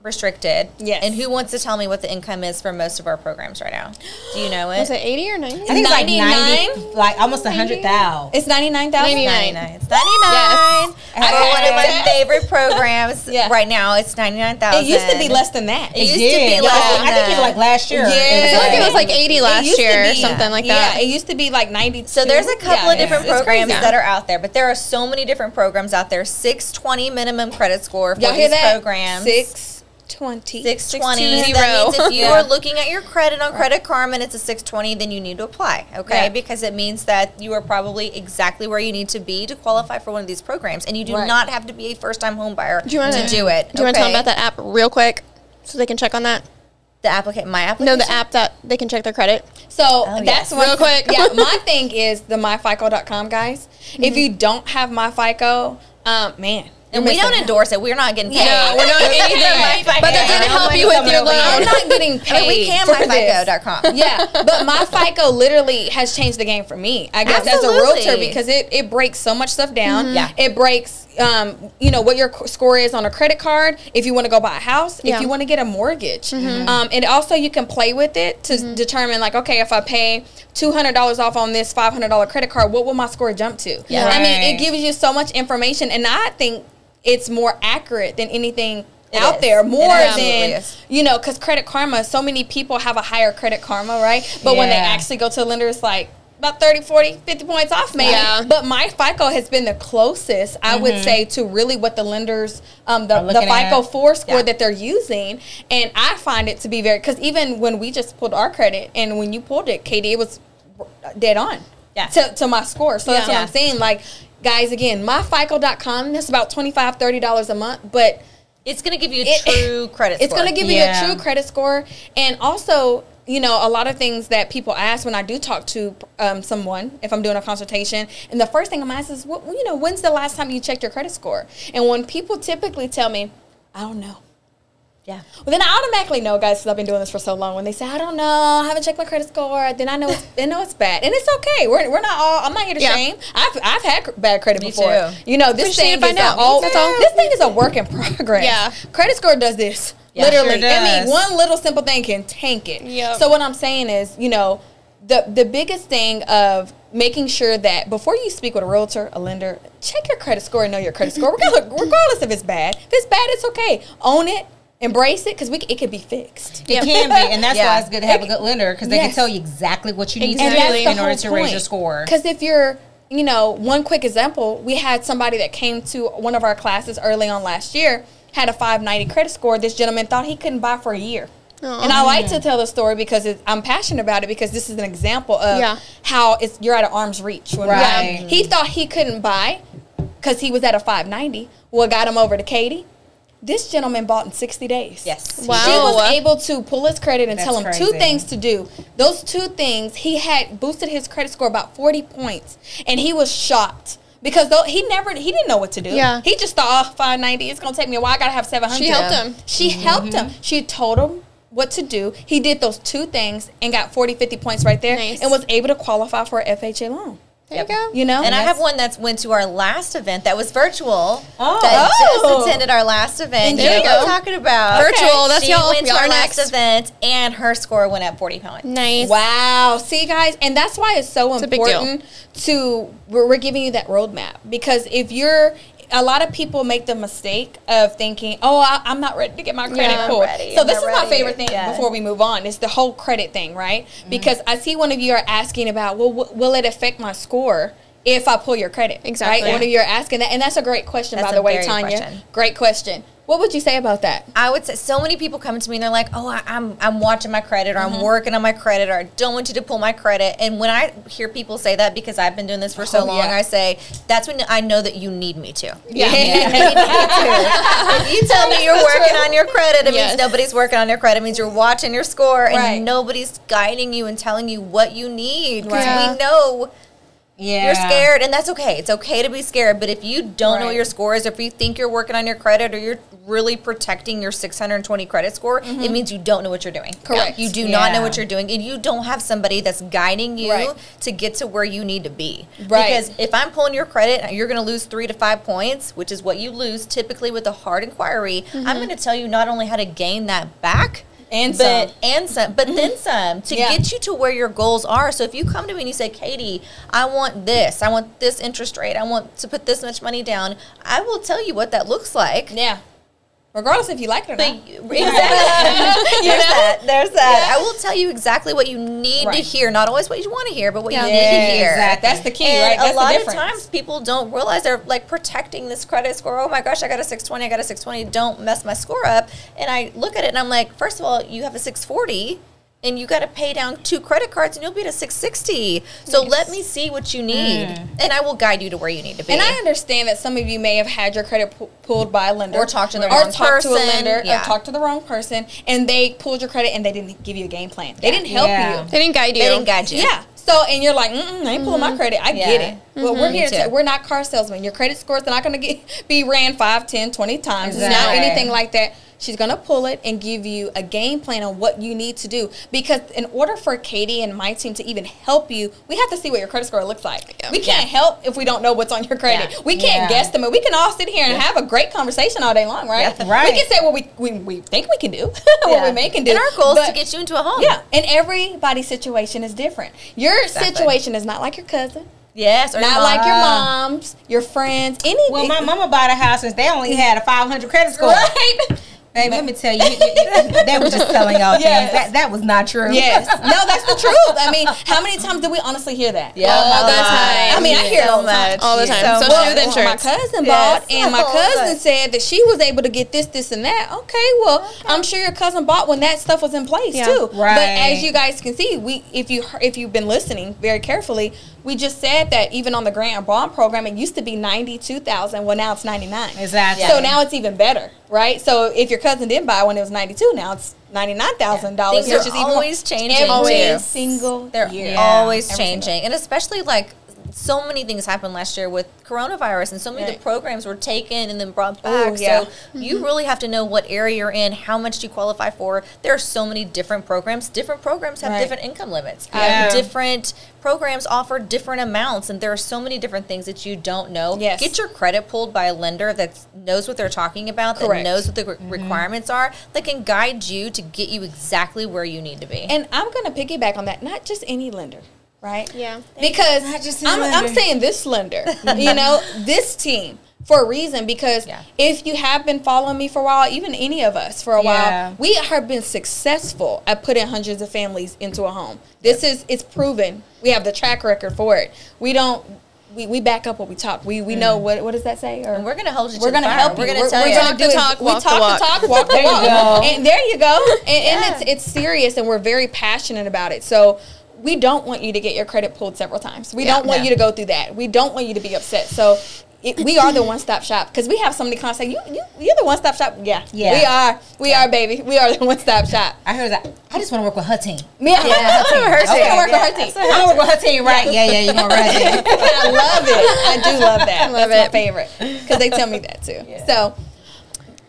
restricted. Yes. And who wants to tell me what the income is for most of our programs right now? Do you know it? Was it 80 or 90? I think it's like 99? 90, like almost 100,000. It's 99,000. 99. It's 99. Yes. For one of my Okay. favorite programs Yeah. right now, it's 99,000. It used to be less than that. It used to be did. less Yeah. than I think it was that. like last year. Yeah. I feel like it was like 80 It last used to year or be- something like Yeah, that. it used to be like 92. So there's a couple of different It's programs crazy. that are out there, but there are so many different programs out there. 620 minimum credit score for Y'all hear these that? programs. 620. 620. 620. That means if you Yeah. are looking at your credit on Credit Karma and it's a 620, then you need to apply, okay? Yeah. Because it means that you are probably exactly where you need to be to qualify for one of these programs, and you do Right. not have to be a first-time home buyer Do you wanna- to do it. Do you want to tell okay? them about that app real quick so they can check on that? The my application? No, the app that they can check their credit. So yes. that's one. Real quick. Yeah, my thing is the myfico.com, guys. If you don't have MyFICO, man. And you're we don't missing out. endorse it. We're not getting paid. Yeah, we're not anything. But they're going to help you with your I'm loan. not getting I paid. mean, we can for this. myfico.com. Yeah, but MyFICO literally has changed the game for me. I guess as a Absolutely. realtor because it breaks so much stuff down. Yeah. It breaks what your score is on a credit card. If you want to go buy a house, Yeah. if you want to get a mortgage, and also you can play with it to determine like, okay, if I pay $200 off on this $500 credit card, what will my score jump to? Yeah. I mean, it Right. gives you so much information, and I think it's more accurate than anything It out is. there, It more absolutely than is. because Credit Karma, so many people have a higher Credit Karma, right? But when they Yeah. actually go to a lender, it's like about 30, 40, 50 points off, maybe. Yeah. But my FICO has been the closest, I would say, to really what the lenders, the looking FICO at. 4 score Yeah. that they're using. And I find it to be very, because even when we just pulled our credit, and when you pulled it, KD, it was dead on Yeah. to my score. So that's what Yeah. I'm saying. Like, guys, again, myfico.com, that's about $25, $30 a month, but It's going to give you a true credit score. it's going to give Yeah. you a true credit score. And also, a lot of things that people ask when I do talk to someone, if I'm doing a consultation, and the first thing I'm asked is, when's the last time you checked your credit score? And when people typically tell me, I don't know. Yeah. Well, then I automatically know, guys, because I've been doing this for so long. When they say, I don't know, I haven't checked my credit score, then I know it's bad. And it's okay. We're not all, I'm not here to Yeah. shame. I've had bad credit Me before. too. This just need thing to find is out. all, That's all. this thing is a work in progress. Yeah. Credit score does this. Yeah, Literally. sure I mean, does. one little simple thing can tank it. Yep. So what I'm saying is, the biggest thing of making sure that before you speak with a realtor, a lender, check your credit score and know your credit score, regardless if it's bad. If it's bad, it's okay. Own it. Embrace it because it could be fixed. It can be, and that's Yeah. why it's good to have a good lender because they can Yes. tell you exactly what you need And to that's do the in order whole to raise point. your score. Because if you're, one quick example, we had somebody that came to one of our classes early on last year, had a 590 credit score. This gentleman thought he couldn't buy for a year. And I like to tell the story because I'm passionate about it, because this is an example of how you're at an arm's reach. When he thought he couldn't buy because he was at a 590. What got him over to Katie? This gentleman bought in 60 days. Yes. Wow. She was able to pull his credit and tell him crazy. 2 things to do. Those 2 things, he had boosted his credit score about 40 points. And he was shocked. Because he didn't know what to do. Yeah. He just thought, 590, it's going to take me a while. I got to have 700. She helped him. She helped him. She told him what to do. He did those 2 things and got 40, 50 points right there. Nice. And was able to qualify for an FHA loan. There you go. You know? And I have one that went to our last event that was virtual. Oh. That just attended our last event. There you know what go. I'm talking about. Virtual, that's she y'all. went to Y'all our next. last event, and her score went up 40 points. Nice. Wow. See, guys, and that's why it's so a big deal. important we're giving you that roadmap. Because a lot of people make the mistake of thinking, I'm not ready to get my credit pulled. So this is my favorite thing before we move on. It's the whole credit thing, right? Because I see one of you are asking about, well, will it affect my score if I pull your credit? Exactly. Right? One of you are asking that. And that's a great question, That's by the a way, very Tanya. question. Great question. What would you say about that? I would say so many people come to me and they're like, I'm watching my credit, or I'm working on my credit, or I don't want you to pull my credit. And when I hear people say that, because I've been doing this for so long, I say, that's when I know that you need me to. Yeah. If you tell me you're working on your credit, it Yes. means nobody's working on your credit. It means you're watching your score and Right. nobody's guiding you and telling you what you need. Because Right. we know Yeah. you're scared, and that's okay. It's okay to be scared. But if you don't know what Right. your score is, if you think you're working on your credit, or you're really protecting your 620 credit score, it means you don't know what you're doing. Correct. You do not know Yeah. what you're doing, and you don't have somebody that's guiding you Right. to get to where you need to be. Right. Because if I'm pulling your credit, you're going to lose 3 to 5 points, which is what you lose typically with a hard inquiry. I'm going to tell you not only how to gain that back, And but some. then some to Yeah. get you to where your goals are. So if you come to me and you say, Katie, I want this interest rate, I want to put this much money down, I will tell you what that looks like. Yeah. Regardless if you like it or But not. there's that. I will tell you exactly what you need to Right. hear, not always what you want to hear, but what you Yeah. need to hear. Exactly. That's the key, And right? That's a lot the of difference. times people don't realize they're like protecting this credit score. Oh my gosh, I got a 620, I got a 620. Don't mess my score up. And I look at it and I'm like, first of all, you have a 640 and you got to pay down 2 credit cards and you'll be at a 660. So let me see what you need and I will guide you to where you need to be. And I understand that some of you may have had your credit pulled by a lender, Or talked to the wrong to a person. lender, Yeah. or talked to the wrong person, and they pulled your credit and they didn't give you a game plan. They didn't help Yeah. you. They didn't guide you. They didn't guide you. Yeah. So, and you're like, I ain't pulling my credit. I get Yeah. it. But we're Me here too. to, we're not car salesmen. Your credit scores are not going to be ran 5, 10, 20 times. It's not Exactly. anything like that. She's going to pull it and give you a game plan on what you need to do. Because in order for Katie and my team to even help you, we have to see what your credit score looks like. Yeah. We can't help if we don't know what's on your credit. Yeah. We can't Yeah. guesstimate. We can all sit here and have a great conversation all day long, right? Yeah. Right. We can say what we think we can do, what Yeah. we may can do. And our goal is to But- get you into a home. yeah, and everybody's situation is different. Your situation is not like your cousin, Yes. Or not your like mom. your mom's, your friends, any. Well, my mama bought a house and they only had a 500 credit score. right? Babe, let me tell you, they were just telling y'all Yes. things. That was not true. Yes, no, that's the truth. I mean, how many times do we honestly hear that? Yeah. All the time. I mean, I hear it all the time. All the time. So So much. do the My insurance. cousin Yes. bought, and my Oh, cousin good. said that she was able to get this, and that. Okay, well, I'm sure your cousin bought when that stuff was in place Yeah. too. Right. But as you guys can see, if you've been listening very carefully, we just said that even on the grant and bond program, it used to be $92,000. Well, now it's $99,000. Exactly. So now it's even better, right? So if your cousin did buy when it was $92,000, now it's $99,000, Things which are is even always changing, every too. single They're year. always Every changing. And especially like so many things happened last year with coronavirus, and so many of Right. the programs were taken and then brought back. Oh, yeah. So you really have to know what area you're in, how much do you qualify for. There are so many different programs. Different programs have Right. different income limits. Yeah. Different programs offer different amounts, and there are so many different things that you don't know. Yes. Get your credit pulled by a lender that knows what they're talking about, Correct. that knows what the requirements are, that can guide you to get you exactly where you need to be. And I'm going to piggyback on that. Not just any lender, right? Yeah. Because Not just any I'm lender. saying this lender, this team, for a reason. Because Yeah. if you have been following me for a while, even any of us for a Yeah. while, we have been successful at putting hundreds of families into a home. It's proven. We have the track record for it. We don't we back up what we talk. We know what does that say? Or And we're going to hold you to we're the going to fire. help you. We're going to tell you. Talk the talk, walk the walk. Talk, walk the There you walk. go. And there you go. And it's serious, and we're very passionate about it. So we don't want you to get your credit pulled several times. We don't want you to go through that. We don't want you to be upset. So we are the one-stop shop, because we have so many clients say, you're the one-stop shop. Yeah. We are, baby. We are the one-stop shop. I heard that. I just want to work with her team. Yeah, her team. I want to work with her team. I want to work with her team, right? Yeah, you're going to work with her team. I love it. I do love that. Love That's it. my favorite, because they tell me that too. So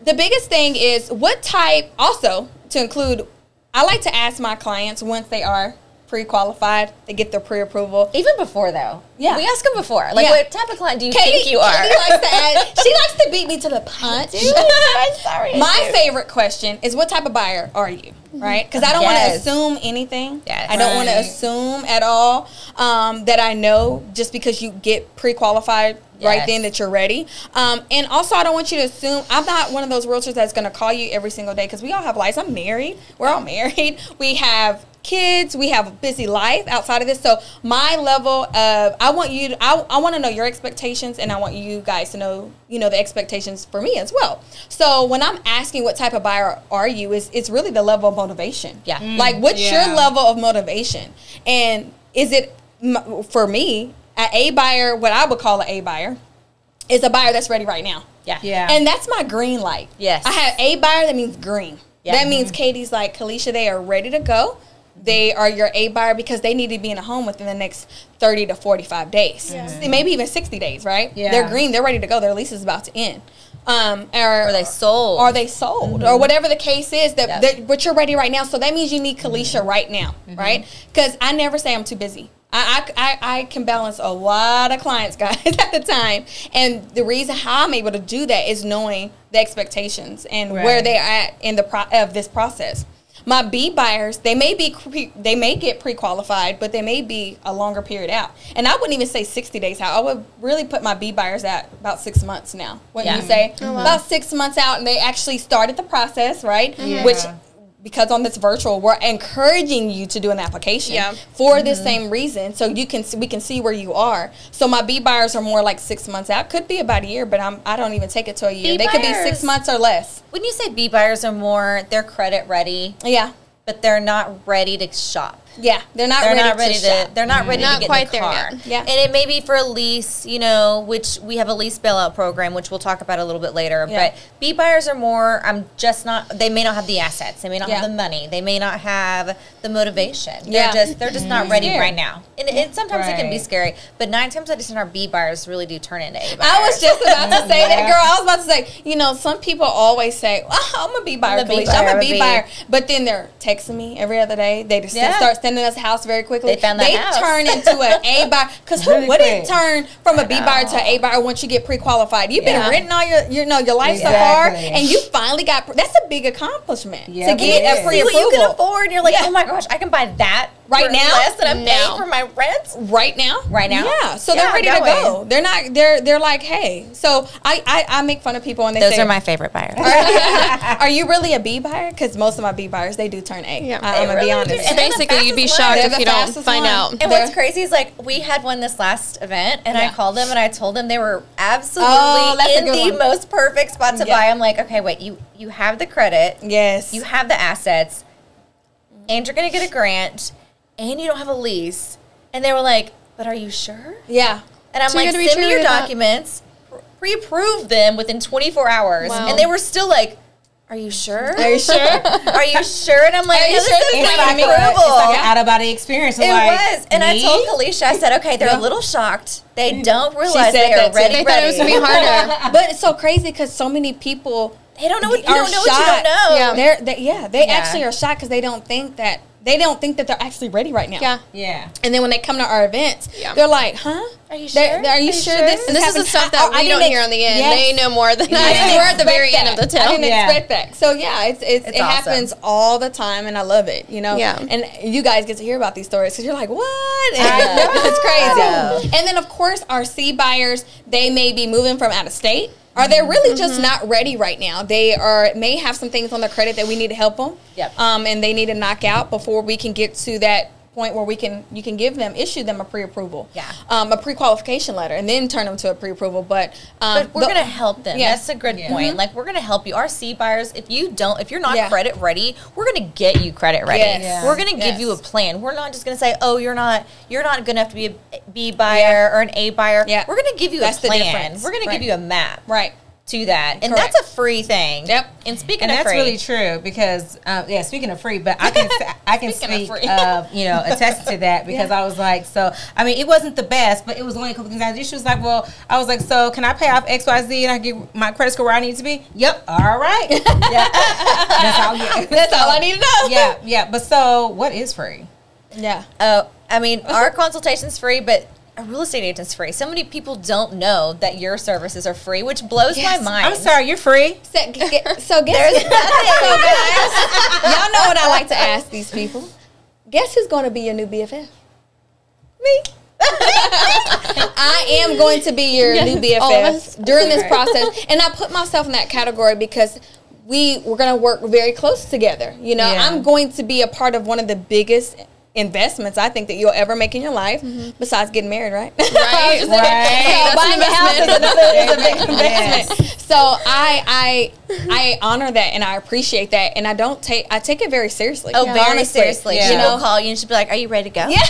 the biggest thing is what type, also to include, I like to ask my clients once they are pre-qualified, they get their pre-approval. Even before, though. Yeah. We ask them before. Like, Yeah. what type of client do you Katie, think you are? Katie likes to add, she likes to beat me to the punch. I'm sorry. My favorite question is, what type of buyer are you? Right? Because I don't want to Yes. assume anything. Yes. I don't want to Right. assume at all that I know just because you get pre-qualified right Yes. then that you're ready. And also, I don't want you to assume, I'm not one of those realtors that's going to call you every single day, because we all have lives. I'm married. We're all married. We have kids. We have a busy life outside of this. So my level of, I want to know your expectations, and I want you guys to know, the expectations for me as well. So when I'm asking what type of buyer are you, it's really the level of motivation. Yeah. Like, what's your level of motivation? And is it, for me, an A buyer, what I would call an A buyer, is a buyer that's ready right now. Yeah. And that's my green light. Yes. I have A buyer, that means green. Yeah. That means Katie's like, Keleisha, they are ready to go. They are your A buyer because they need to be in a home within the next 30 to 45 days. Maybe even 60 days, right? Yeah. They're green. They're ready to go. Their lease is about to end. Or they sold. Or they sold. Or whatever the case is. But you're ready right now. So that means you need Keleisha right now, right? Because I never say I'm too busy. I can balance a lot of clients, guys, at the time. And the reason how I'm able to do that is knowing the expectations and where they're at in of this process. My B buyers, they may get pre-qualified, but they may be a longer period out. And I wouldn't even say 60 days out. I would really put my B buyers at about 6 months now. Wouldn't you say? About 6 months out, and they actually started the process, right? Which, because on this virtual, we're encouraging you to do an application for this same reason, so we can see where you are. So my B buyers are more like 6 months out. Could be about a year, but I don't even take it to a year. They could be 6 months or less. When you say B buyers are more, they're credit ready, Yeah. but they're not ready to shop. Yeah, they're not ready to shop. They're not ready Not to get quite in the there car. yet. Yeah. And it may be for a lease, which we have a lease bailout program, which we'll talk about a little bit later. Yeah. But B buyers are more, they may not have the assets. They may not Yeah. have the money. They may not have the motivation. Yeah. They're just not ready Scared. right now. And sometimes it can be Right. scary. But 9 times out of 10, our B buyers really do turn into A buyers. I was just about to say that, girl. I was about to say, some people always say, I'm a B buyer, I'm a B Keleisha. I'm buyer, a B B. buyer. But then they're texting me every other day. They just start sending us a house very quickly. They found that house. turn into an A buyer. Because who Really wouldn't quick. turn from a B buyer to an A buyer once you get pre-qualified? You've been renting all your life so far, Exactly. and you finally got, that's a big accomplishment Yeah, to it get is. a See what you pre-approval. can afford. You're like, oh my gosh, I can buy that Right for now? less than I'm Now. paying for my rent. Right now? Right now? Yeah. So Yeah, they're ready to that go. way. They're not, they're like, hey. So I make fun of people when they Those say, are my favorite buyers. are you really a B buyer? Because most of my B buyers, they do turn A. Yeah. I'm going to be honest. And they're the Basically, you'd be fastest shocked one. if They're you the don't fastest find one. out. And what's crazy is, like, we had one this last event, and I Yeah. called them and I told them they were absolutely that's a in good the one. most perfect spot to Yeah. buy. I'm like, okay, wait, you have the credit, Yes. you have the assets, and you're going to get a grant, and you don't have a lease. And they were like, but are you sure? Yeah. And I'm So you're like, gonna be send me your treated that- documents, pre-approve them within 24 hours. Wow. And they were still like, are you sure? Are you sure? Are you sure? And I'm like, Are you no, this sure? is It's like like, approval. it's like an out-of-body experience. It was. And I me? told Keleisha, I said, okay, they're Yeah. a little shocked. They don't realize said they that are too. ready. They thought it was going to be harder. But it's so crazy because so many people They don't know what you are don't know what you don't shocked. know. Yeah. They Yeah. actually are shocked because they don't think that they're actually ready right now. Yeah. Yeah. And then when they come to our events, Yeah. they're like, huh? Are you They're- sure? Are you sure this And this is the happening? stuff that we don't didn't hear on the end. yes. They know more than I us. didn't We're at the expect very end of the that. tail. I didn't Yeah. expect that. So yeah, it It's happens all the time, and I love it. Yeah. And you guys get to hear about these stories because you're like, what? And I know. it's I crazy. And then of course our C buyers, they may be moving from out of state. Or they're really just not ready right now. They may have some things on their credit that we need to help them. Yep. And they need to knock out before we can get to that point where you can issue them a pre-approval, Yeah. a pre-qualification letter, and then turn them to a pre-approval. But we're going to help them. Yeah. That's a good point. Like, we're going to help you. Our C buyers, if you're not Yeah. credit ready, we're going to get you credit ready. Yes. Yeah. We're going to give you a plan. We're not just going to say, oh, you're not going to have to be a B buyer or an A buyer. Yeah. We're going to give you That's a the plan. difference. We're going to give you a map. Right. To that, and Correct. that's a free thing. Yep. And speaking And of that's free, really true because speaking of free, but I can Speaking speak of free. attest to that because I was like, so I mean it wasn't the best, but it was only a couple things. She was like, well, I was like, so can I pay off XYZ and I get my credit score where I need to be? Yep. All right. Yeah. That's all. Yeah. That's all I need to know. Yeah. But so what is free? Yeah. I mean, our consultation's free, but a real estate agent's free. So many people don't know that your services are free, which blows my mind. I'm sorry, you're free. So guess so guys, y'all know what I like to ask these people. Guess who's going to be your new BFF? Me. I am going to be your new BFF during this process, and I put myself in that category because we're going to work very close together. I'm going to be a part of one of the biggest investments I think that you'll ever make in your life, besides getting married, right? Right. So buying a house is a big investment. So I honor that and I appreciate that, and I take it very seriously. Oh, very honestly. seriously. Yeah. She will call you and she'll be like, "Are you ready to go?" Yeah.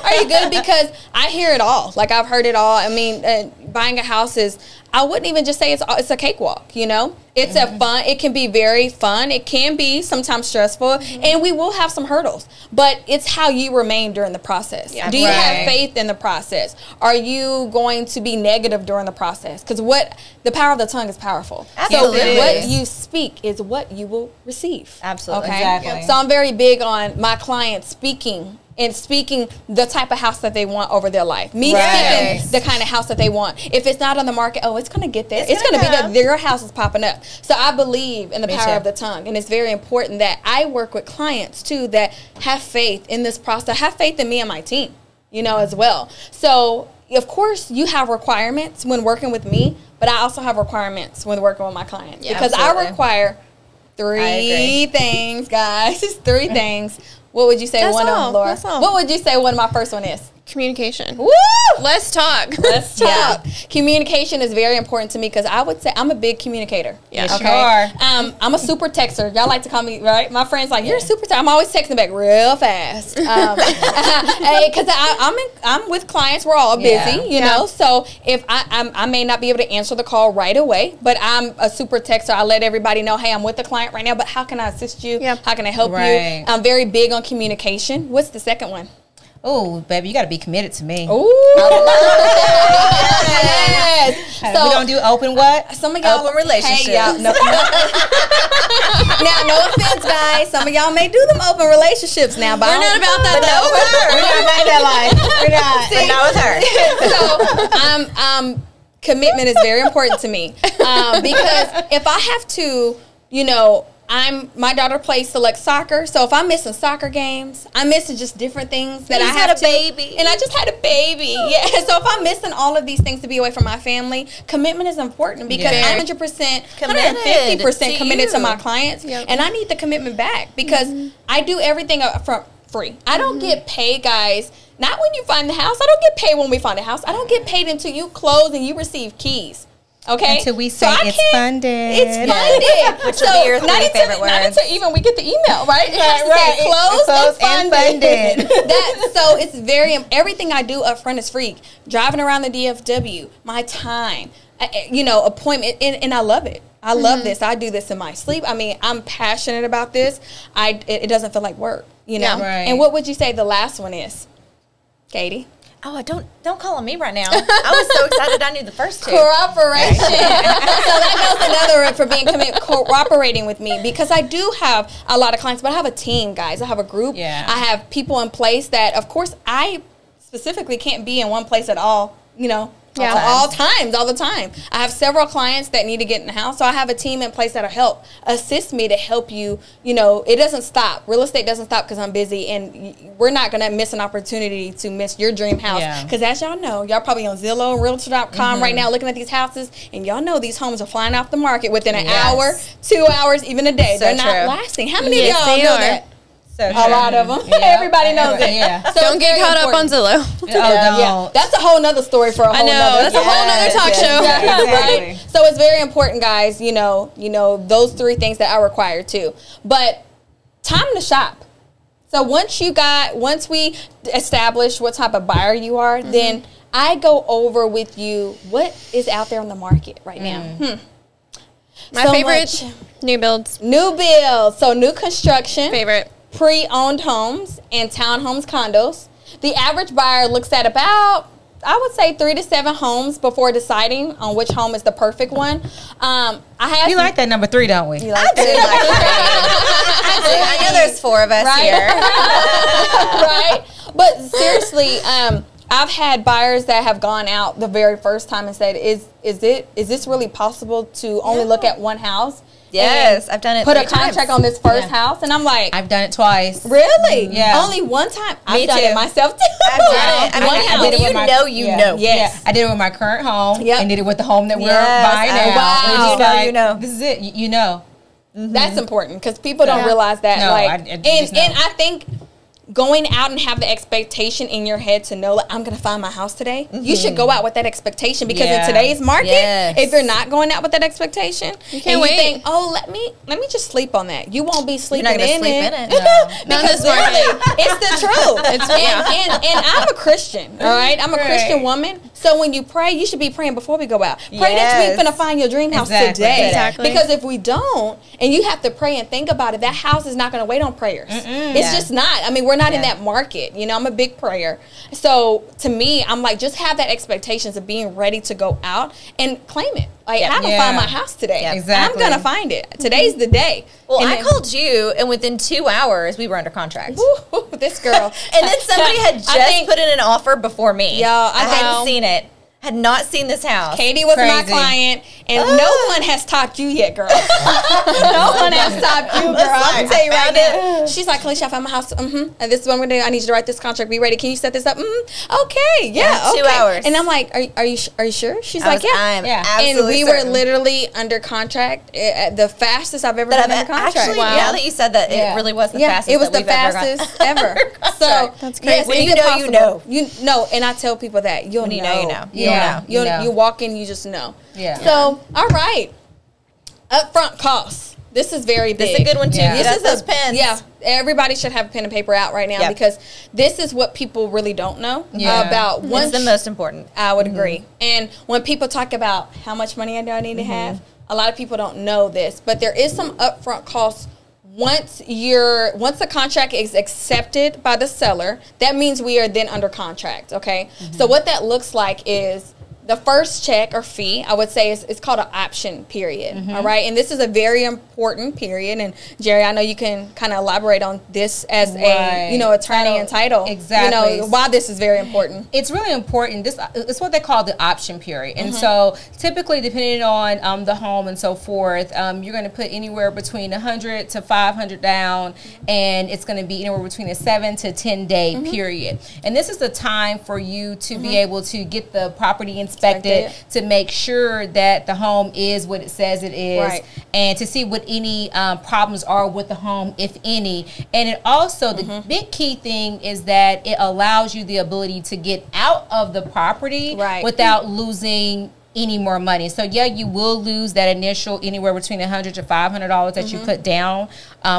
Are you good? Because I hear it all. Like, I've heard it all. I mean, buying a house is, I wouldn't even just say it's a cakewalk, It's it can be very fun. It can be sometimes stressful, and we will have some hurdles. But it's how you remain during the process. Yeah. Do you have faith in the process? Are you going to be negative during the process? Because the power of the tongue is powerful. Absolutely. So what you speak is what you will receive. Absolutely. Okay? Exactly. So I'm very big on my clients speaking the type of house that they want over their life. Speaking the kind of house that they want. If it's not on the market, it's going to get there. It's going to be there. Their house is popping up. So I believe in the power of the tongue. And it's very important that I work with clients, too, that have faith in this process, have faith in me and my team, as well. So, of course, you have requirements when working with me, but I also have requirements when working with my clients. Yeah, because absolutely. I require three things, guys. It's three things. What would you say That's one all. of them, Laura? That's all. What would you say one of my first one is? Communication. Woo! Let's talk. Let's talk. Communication is very important to me because I would say I'm a big communicator. Yes, you are. I'm a super texter. Y'all like to call me, right? My friends like, you're a super texter. I'm always texting back real fast. Because I'm with clients. We're all busy, you know. So if I may not be able to answer the call right away, but I'm a super texter. I let everybody know, hey, I'm with the client right now, but how can I assist you? Yeah. How can I help you? I'm very big on communication. What's the second one? Oh, baby, you got to be committed to me. Ooh. Yes. So we don't do open what? Some of y'all Open relationships. Hey, y'all, no. Now, no offense, guys. Some of y'all may do them open relationships now, but We're not about that, We're not about that life. But no, her. So, commitment is very important to me because if I have to, my daughter plays select soccer, so if I'm missing soccer games, I'm missing just different things that I have had a baby. and I just had a baby. Yeah, so if I'm missing all of these things to be away from my family, commitment is important because I'm 100%, 150% committed to my clients, and I need the commitment back because I do everything for free. I don't get paid, guys. Not when you find the house. I don't get paid when we find a house. I don't get paid until you close and you receive keys. Okay. Until we say it's funded. It's funded. Which will be your three favorite words. Not until even we get the email, right? It has to say closed and funded. So it's everything I do up front is free. Driving around the DFW, my time, appointment, and I love it. I love this. I do this in my sleep. I mean, I'm passionate about this. It doesn't feel like work, Yeah. Right. And what would you say the last one is, Katie? Oh, don't call on me right now. I was so excited I knew the first two. Cooperation. So that goes another word for being committed, cooperating with me because I do have a lot of clients, but I have a team, guys. I have a group. Yeah. I have people in place that, of course, I specifically can't be in one place at all, all the time. I have several clients that need to get in the house, so I have a team in place that'll assist me to help you. It doesn't stop. Real estate doesn't stop because I'm busy, and we're not going to miss an opportunity to miss your dream house. Because as y'all know, y'all probably on Zillow, Realtor.com right now looking at these houses, and y'all know these homes are flying off the market within an hour, 2 hours, even a day. So They're not true. lasting. How many of y'all know that? So a lot of them. Yeah. Everybody knows it. Yeah. So Don't it's get very caught up on important. Zillow. Don't. That's a whole nother story for a whole I know. nother. That's a whole nother talk show. Exactly. Exactly. Right? So it's very important, guys, you know, those 3 things that I require too. But time to shop. So once we establish what type of buyer you are, then I go over with you what is out there on the market right now. My favorite, new builds. New builds. So new construction. Favorite. Pre-owned homes and townhomes, condos. The average buyer looks at about, I would say, 3 to 7 homes before deciding on which home is the perfect one. We like that number 3, don't we? You like I know there's 4 of us here. Right? But seriously, I've had buyers that have gone out the very first time and said, "Is this really possible to only look at one house?" Yes, I've done it. Put a 3 contract times. on this first house, and I'm like, I've done it twice. really? Yeah. Only one time? Me I've done too. it myself too. I've done it. I mean, One I house. did it with my- you know. Yes. I did it with my current home and did it with the home that we're Yes. buying Oh, now. wow. And it's You know, like, you know. This is it. You know. That's important because people don't Yeah. realize that. No, like, I just know. and I think going out and have the expectation in your head to know, like, I'm going to find my house today. You should go out with that expectation because Yeah. in today's market, Yes. if you're not going out with that expectation, can't and wait. you think, oh, let me just sleep on that. You won't be sleeping not gonna in sleep it. in it. Not in Because this market. really, it's the truth. And I'm a Christian, all right? I'm a Christian woman. So when you pray, you should be praying before we go out. Pray that Yes. we're going to find your dream house Exactly. today. Exactly. Because if we don't, and you have to pray and think about it, that house is not going to wait on prayers. It's just not. I mean, we're not in that market. You know, I'm a big prayer. So to me, I'm like, just have that expectations of being ready to go out and claim it. Like, I'm going to find my house today. Yep. Exactly. I'm going to find it. Today's the day. Well, And I then- called you, and within 2 hours, we were under contract. Woo, this girl. And then somebody had I just think- put in an offer before me. Y'all, I I hadn't know. seen it. Had not seen this house. Katie was my Crazy. client, and no one has topped you yet, girl. No one has topped you, girl. I'll tell you right now. She's like, Keleisha, I found my house. And this is what I'm gonna do. I need you to write this contract. Be ready. Can you set this up? Okay, yeah, Yeah, 2 okay. hours. And I'm like, are you sure? She's like, yeah. I'm Yeah. And absolutely we were certain literally under contract at the fastest I've ever that been I've under contract. actually. Now that you said that, Yeah. it really was the Yeah, fastest. it was that the we've ever gone fastest ever. So That's yes, crazy. When it you is know, you possible. know. You know, and I tell people that you'll When you know. know, you know. Yeah. You'll know. You know. You walk in, you just know. Yeah. So, all right. Upfront costs. This is very big. This is a good one too. Yeah. Get This us is those a pens. Yeah, everybody should have pen and paper out right now Yep. because this is what people really don't know Yeah. about. It's the most important. I would agree. And when people talk about how much money do I need to have, a lot of people don't know this, but there is some upfront costs. Once the contract is accepted by the seller, that means we are then under contract. Okay, so what that looks like is the first check or fee, I would say, is called an option period. All right, and this is a very important period. And Jerry, I know you can kind of elaborate on this as Right. a attorney and title. Exactly. Why this is very important. It's really important. This it's what they call the option period, and so typically, depending on the home and so forth, you're going to put anywhere between $100 to $500 down, and it's going to be anywhere between a 7 to 10 day period. And this is the time for you to be able to get the property inspected to make sure that the home is what it says it is, Right. and to see what any problems are with the home, if any. And it also, the big key thing is that it allows you the ability to get out of the property Right. without losing any more money. So yeah, you will lose that initial anywhere between $100 to $500 that you put down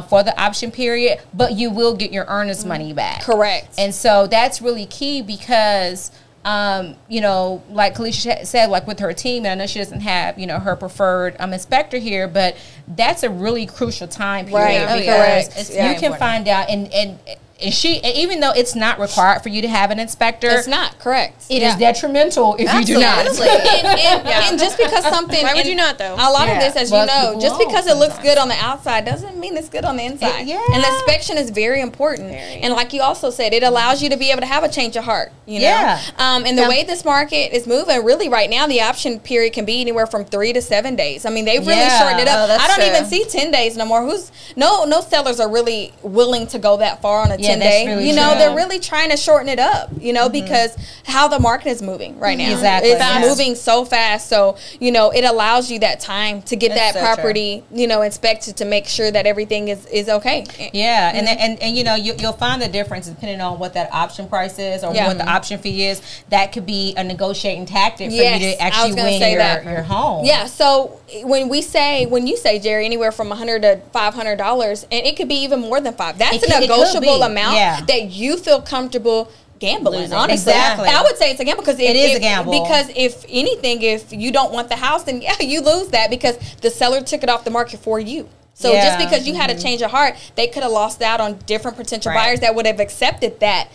for the option period, but you will get your earnest money back. Correct. And so that's really key because like Keleisha said, like with her team, and I know she doesn't have, her preferred inspector here, but that's a really crucial time period Right. because Correct. It's you very can important. find out, and even though it's not required for you to have an inspector, It's not correct. it is detrimental if you do not. Absolutely. And just because something, Why would and you not, though? A lot Yeah. of this, as Well, you know, people just won't because it looks sometimes. good on the outside doesn't mean it's good on the inside. Yeah. And the inspection is very important. And like you also said, it allows you to be able to have a change of heart. Yeah. And the way this market is moving, really right now, the option period can be anywhere from 3 to 7 days. I mean, they've really Yeah. shortened it up. Oh, that's I don't true. even see 10 days no more. No sellers are really willing to go that far on a 10 10 that's day. really You know, true. they're really trying to shorten it up, you know, because how the market is moving right now. Exactly. It's Fast. moving so fast. So, you know, it allows you that time to get That's that so property, you know, inspected to make sure that everything is okay. Yeah, and you know, you'll find the difference depending on what that option price is or what the option fee is. That could be a negotiating tactic for you to actually win your home. Yeah, so when you say, Jerry, anywhere from $100 to $500, and it could be even more than $500. That's a negotiable amount that you feel comfortable gambling, Losing. honestly. Exactly. And I would say it's a gamble because it is a gamble. Because if anything, if you don't want the house, then you lose that because the seller took it off the market for you. So just because you had a change of heart, they could have lost out on different potential buyers that would have accepted that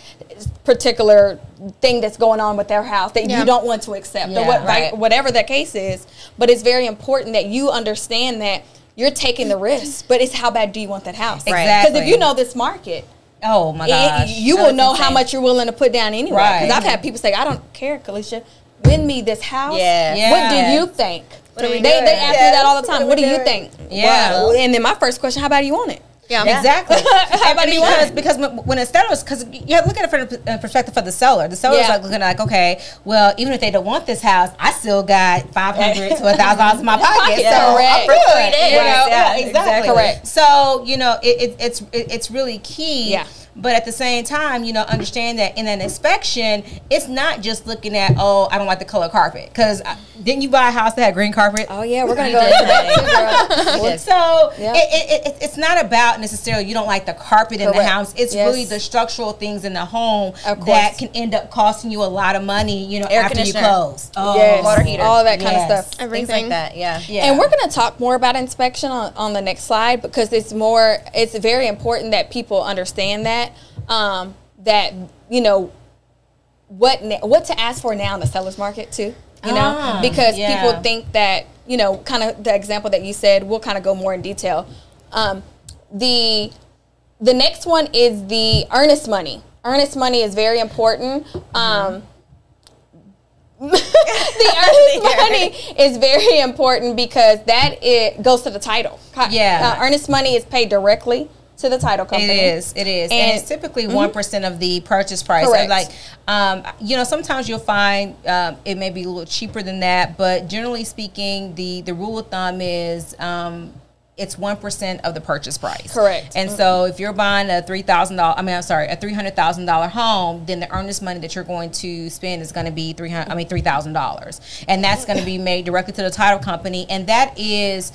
particular thing that's going on with their house that you don't want to accept or whatever the case is. But it's very important that you understand that you're taking the risk, but it's how bad do you want that house? Exactly. Because if you know this market, oh my gosh, you will know how much you're willing to put down anyway. Because I've had people say, I don't care, Keleisha, win me this house. What do you think? What are we They doing? ask me that all the time. What do you think? Yeah. Well, and then my first question, how bad do you want it? Yeah. Exactly. How about you want it? Because when a seller, because you have to look at it from the perspective of the seller. The seller's like looking like, okay, well, even if they don't want this house, I still got $500 to $1,000 in my pocket. So I'm For 3 days. You know? Exactly. Correct. So you know, it's really key. Yeah. But at the same time, you know, understand that in an inspection, it's not just looking at, oh, I don't like the color carpet. Because didn't you buy a house that had green carpet? Oh, yeah, we're going to go into that too, girl. So it's not about necessarily you don't like the carpet in the house. It's really the structural things in the home that can end up costing you a lot of money, you know, after you close. Water heater. All that kind of stuff. Things like that, And we're going to talk more about inspection on the next slide because it's very important that people understand that. That you know what to ask for now in the seller's market too, you know, because people think that, you know, kind of the example that you said, we'll kind of go more in detail. The next one is the earnest money. Earnest money is very important. The earnest money is very important because it goes to the title. Earnest money is paid directly to the title company. It is, and it's typically 1% of the purchase price. Correct. Like, you know, sometimes you'll find it may be a little cheaper than that, but generally speaking, the rule of thumb is it's 1% of the purchase price. Correct. And so if you're buying a $300,000 home, then the earnest money that you're going to spend is going to be $3,000, and that's going to be made directly to the title company, and that is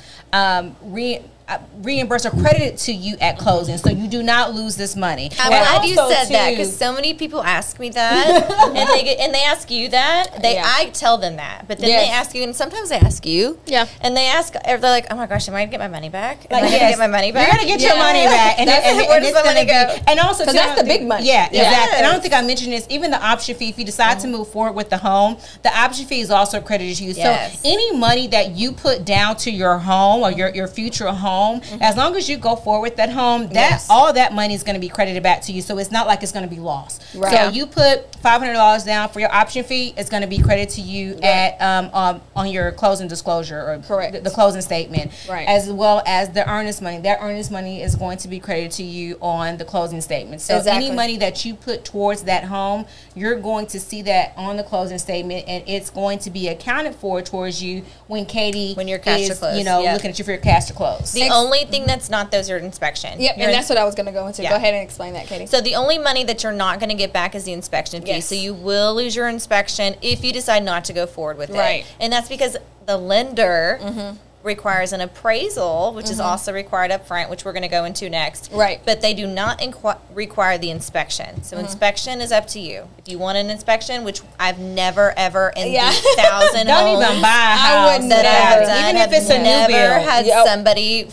reimbursed or credited to you at closing, so you do not lose this money. I'm glad you said that because so many people ask me that, and they ask you that. I tell them that, but then they ask you, and sometimes they ask you, and they're like, "Oh my gosh, am I gonna get my money back? Am I gonna get my money back? You're gonna get your money back." And where does the money go? And also, because that's the big money. Yeah, exactly. And I don't think I mentioned this. Even the option fee, if you decide to move forward with the home, the option fee is also credited to you. Yes. So any money that you put down to your home or your future home, as long as you go forward with that home, all that money is going to be credited back to you. So it's not like it's going to be lost. Right. So you put $500 down for your option fee, it's going to be credited to you at on your closing disclosure or the closing statement, as well as the earnest money. That earnest money is going to be credited to you on the closing statement. So any money that you put towards that home, you're going to see that on the closing statement, and it's going to be accounted for towards you when you're cash to close, you know, looking at you for your cash to close. The only thing that's not those are inspection. Yep, and that's what I was going to go into. Go ahead and explain that, Katie. So the only money that you're not going to get back is the inspection fee. So you will lose your inspection if you decide not to go forward with it. And that's because the lender requires an appraisal, which is also required up front, which we're going to go into next. But they do not require the inspection. So inspection is up to you. If you want an inspection, which I've never, ever in the 1,000 don't even buy a house that I've done, even if it's a new build. Had somebody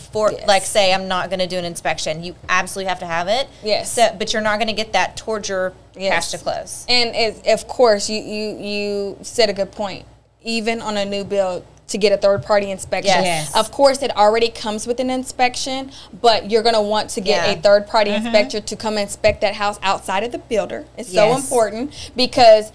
like say, I'm not going to do an inspection. You absolutely have to have it. So, but you're not going to get that towards your cash to close. And of course, you said a good point. Even on a new build, to get a third-party inspection. Of course, it already comes with an inspection, but you're going to want to get a third-party inspector to come inspect that house outside of the builder. It's so important because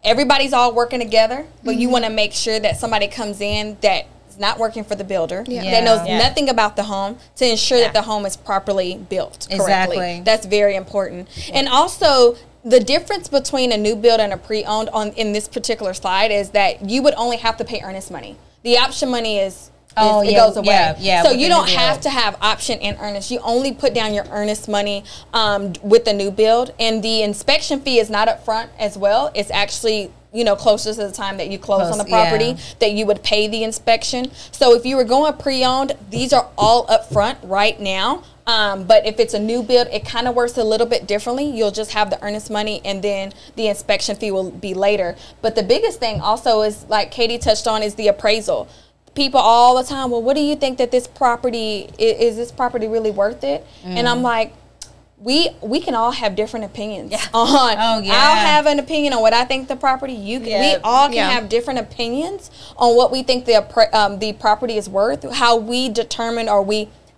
everybody's all working together, but you want to make sure that somebody comes in that's not working for the builder, Yeah. that knows Yeah. nothing about the home, to ensure Yeah. that the home is properly built correctly. Exactly. That's very important. And also, the difference between a new build and a pre-owned in this particular slide is that you would only have to pay earnest money. The option money it goes away. Yeah, so with you the don't new have build. to have option and earnest. You only put down your earnest money with the new build, and the inspection fee is not up front as well. It's actually closer to the time that you close on the property that you would pay the inspection. So if you were going pre-owned, these are all up front right now. But if it's a new build, it kind of works a little bit differently. You'll just have the earnest money, and then the inspection fee will be later. But the biggest thing also is, like Katie touched on, is the appraisal. People all the time, well, what do you think that this property is this property really worth it? And I'm like, we can all have different opinions on. I'll have an opinion on what I think the property. We all can have different opinions on what we think the property is worth. How we determine, or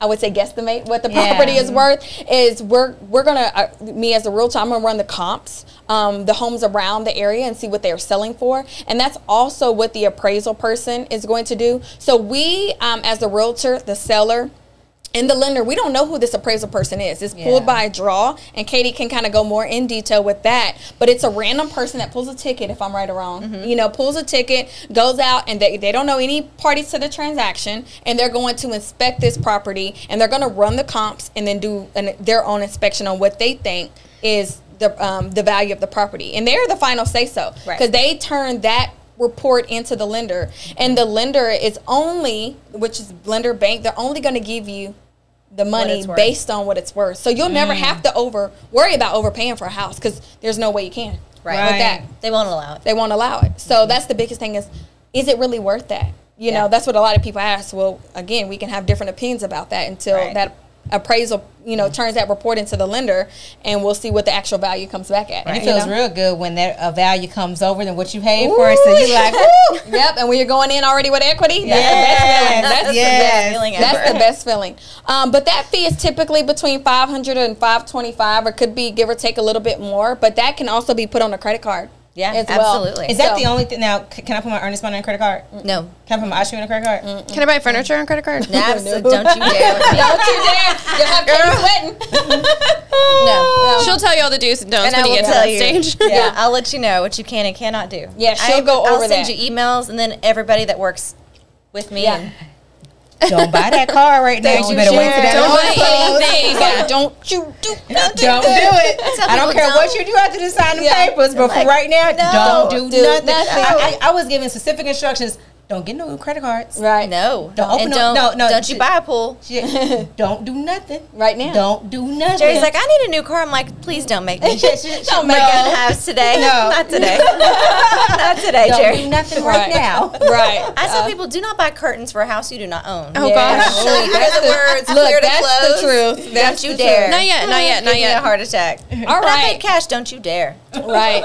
I would say guesstimate what the property is worth, is we're gonna me as a realtor, I'm gonna run the comps, the homes around the area, and see what they're selling for, and that's also what the appraisal person is going to do. So we, as the realtor, the seller, and the lender, we don't know who this appraisal person is. It's pulled by a draw, and Katie can kind of go more in detail with that. But it's a random person that pulls a ticket, if I'm right or wrong. Pulls a ticket, goes out, and they don't know any parties to the transaction, and they're going to inspect this property, and they're going to run the comps and then do their own inspection on what they think is the value of the property. And they're the final say-so, because they turn that report into the lender, and the lender is only, which is lender bank, they're only going to give you the money based on what it's worth. So you'll never have to worry about overpaying for a house, because there's no way you can. With that, they won't allow it. They won't allow it. So that's the biggest thing, is it really worth that? That's what a lot of people ask. Well, again, we can have different opinions about that until that appraisal turns that report into the lender, and we'll see what the actual value comes back at. And it feels real good when that value comes over than what you paid for it. So you're like, woo! Yep, and when you're going in already with equity, that's the best feeling. That's the best feeling. But that fee is typically between $500 and $525, or could be give or take a little bit more. But that can also be put on a credit card. Yeah, absolutely. Is that the only thing? Now, can I put my earnest money on a credit card? No. Can I put my ice cream on a credit card? Can I buy furniture on credit card? Absolutely. Don't you dare. Don't you dare. You'll have Katie sweating. No. She'll tell you all the do's and don'ts And when I you will get to tell that you. stage. Yeah, I'll let you know what you can and cannot do. Yeah, she'll go over that. I'll send you emails, and then everybody that works with me. Yeah. And Don't buy that car right now. You better wait till that Don't loan buy closes. anything. Yeah, don't you do nothing. Don't do it. I don't care what you do after the sign the papers, but for right now, don't do nothing. I was given specific instructions. Don't get no credit cards. Right. no, Don't open and no. don't you buy a pool. Don't do nothing Right now. Don't do nothing. Jerry's like, I need a new car. I'm like, please don't make me. don't Make a house today. No. Not today. Not today, Don't Jerry. do nothing right now. Right. I tell people, do not buy curtains for a house you do not own. Oh, gosh. So you hear the words, Look, clear to that's close. the truth. That's Don't you the dare. Not yet, not yet, Give not me a yet. heart attack. All But I pay right. cash. Don't you dare. Right.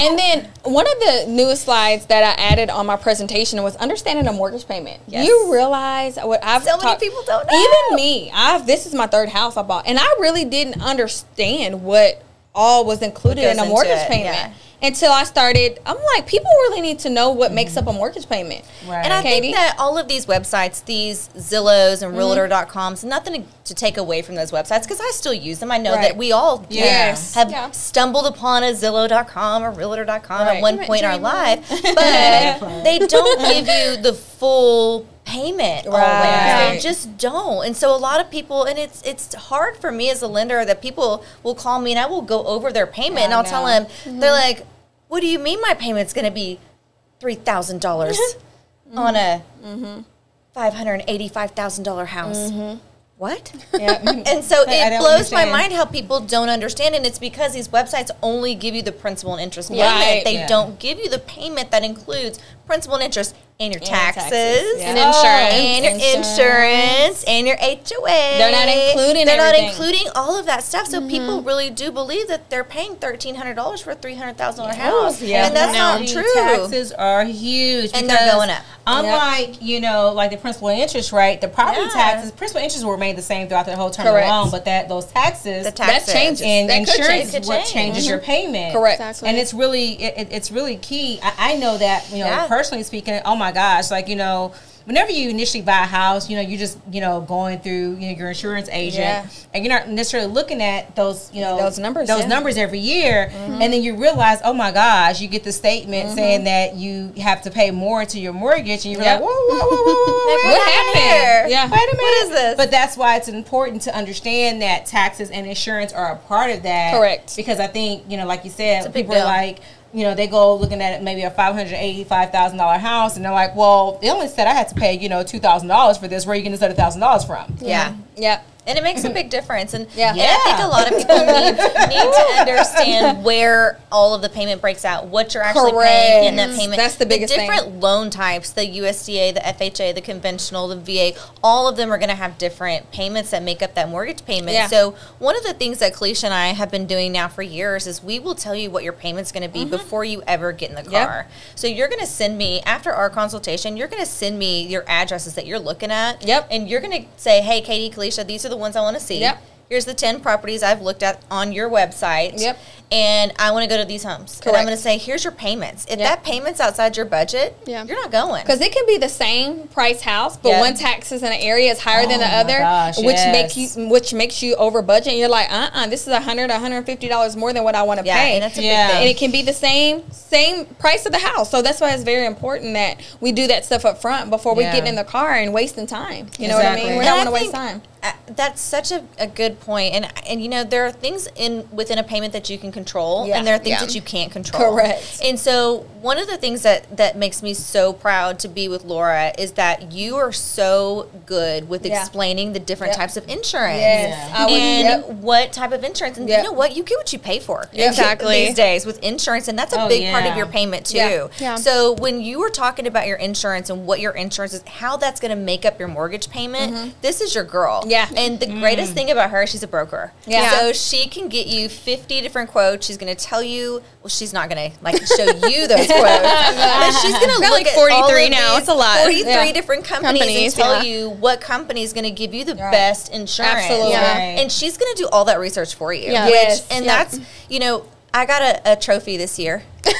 And then one of the newest slides that I added on my presentation was understanding a mortgage payment. Yes. You realize what I've So many people don't know. Even me. This is my third house I bought, and I really didn't understand what all was included What in a goes mortgage into it, payment. yeah. Until I started, I'm like, people really need to know what makes up a mortgage payment. Right. And I Katie? think that all of these websites, these Zillows and Realtor.coms, nothing to take away from those websites, because I still use them. I know that we all Yes. have stumbled upon a Zillow.com or Realtor.com at one point in our life, but they don't give you the full payment always. Right. They just don't. And so a lot of people, and it's hard for me as a lender that people will call me and I will go over their payment and I'll tell them, they're like, what do you mean my payment's going to be $3,000 on a $585,000 house? What? And so I it don't blows my understand. mind how people don't understand, and it's because these websites only give you the principal and interest payment. Right. They don't give you the payment that includes principal and interest and your taxes, taxes, yeah. And insurance. and your insurance and your HOA. They're not including They're everything. not including all of that stuff. So people really do believe that they're paying $1,300 for a $300,000 house, Yeah. and that's not Property true. Taxes are huge, And they're because going up. Unlike like the principal and interest rate, the property Yeah. taxes, principal and interest will remain the same throughout the whole term Correct. of the loan, but those taxes, The taxes. That changes. and That could insurance change. is what changes your payment. Correct. Exactly. And it's really it's really key. I know that Yeah. personally speaking. Oh my gosh, whenever you initially buy a house, you know, you're just, you know, going through, you know, your insurance agent, and you're not necessarily looking at those, you know, those numbers every year, and then you realize, oh my gosh, you get the statement saying that you have to pay more to your mortgage, and you're like, whoa, what happened here? Yeah, wait a minute, what is this? But that's why it's important to understand that taxes and insurance are a part of that. Correct. Because I think, you know, like you said, people are like, you know, they go looking at maybe a $585,000 house, and they're like, well, they only said I had to pay, you know, $2,000 for this. Where are you going to set $1,000 from? Yeah. Yeah. And it makes a big difference. And, yeah. and I think a lot of people need to understand where all of the payment breaks out, what you're actually paying in that payment. That's the biggest thing. The different loan types, the USDA, the FHA, the conventional, the VA, all of them are going to have different payments that make up that mortgage payment. Yeah. So one of the things that Keleisha and I have been doing now for years is we will tell you what your payment's going to be before you ever get in the car. Yep. So you're going to send me, after our consultation, you're going to send me your addresses that you're looking at. Yep. And you're going to say, hey, Katie, Keleisha, these are the ones I want to see. Yep. Here's the 10 properties I've looked at on your website. Yep. And I want to go to these homes. Correct. And I'm going to say, here's your payments. If that payment's outside your budget, you're not going. Because it can be the same price house, but one taxes in an area is higher than the other, which makes you over budget. And you're like, this is $100, $150 more than what I want to pay. And that's a big thing. And it can be the same price of the house. So that's why it's very important that we do that stuff up front before we get in the car and wasting time. You know what I mean? We don't want to waste time. That's such a good point. And you know, there are things within a payment that you can control, and there are things that you can't control. Correct. And so one of the things that makes me so proud to be with Laura is that you are so good with explaining the different types of insurance. Yes. And what type of insurance. And you know what? You get what you pay for. Exactly. These days with insurance, and that's a big part of your payment too. Yeah. So when you were talking about your insurance and what your insurance is, how that's going to make up your mortgage payment, this is your girl. Yeah. And the greatest thing about her, she's a broker. Yeah. So she can get you 50 different quotes. She's going to tell you, well, she's not going to like show you those quotes. But she's going to look like at 43 now. It's a lot. 43 different companies and tell you what company is going to give you the best insurance. Absolutely. And she's going to do all that research for you. Yeah. That's, you know, I got a trophy this year. Laura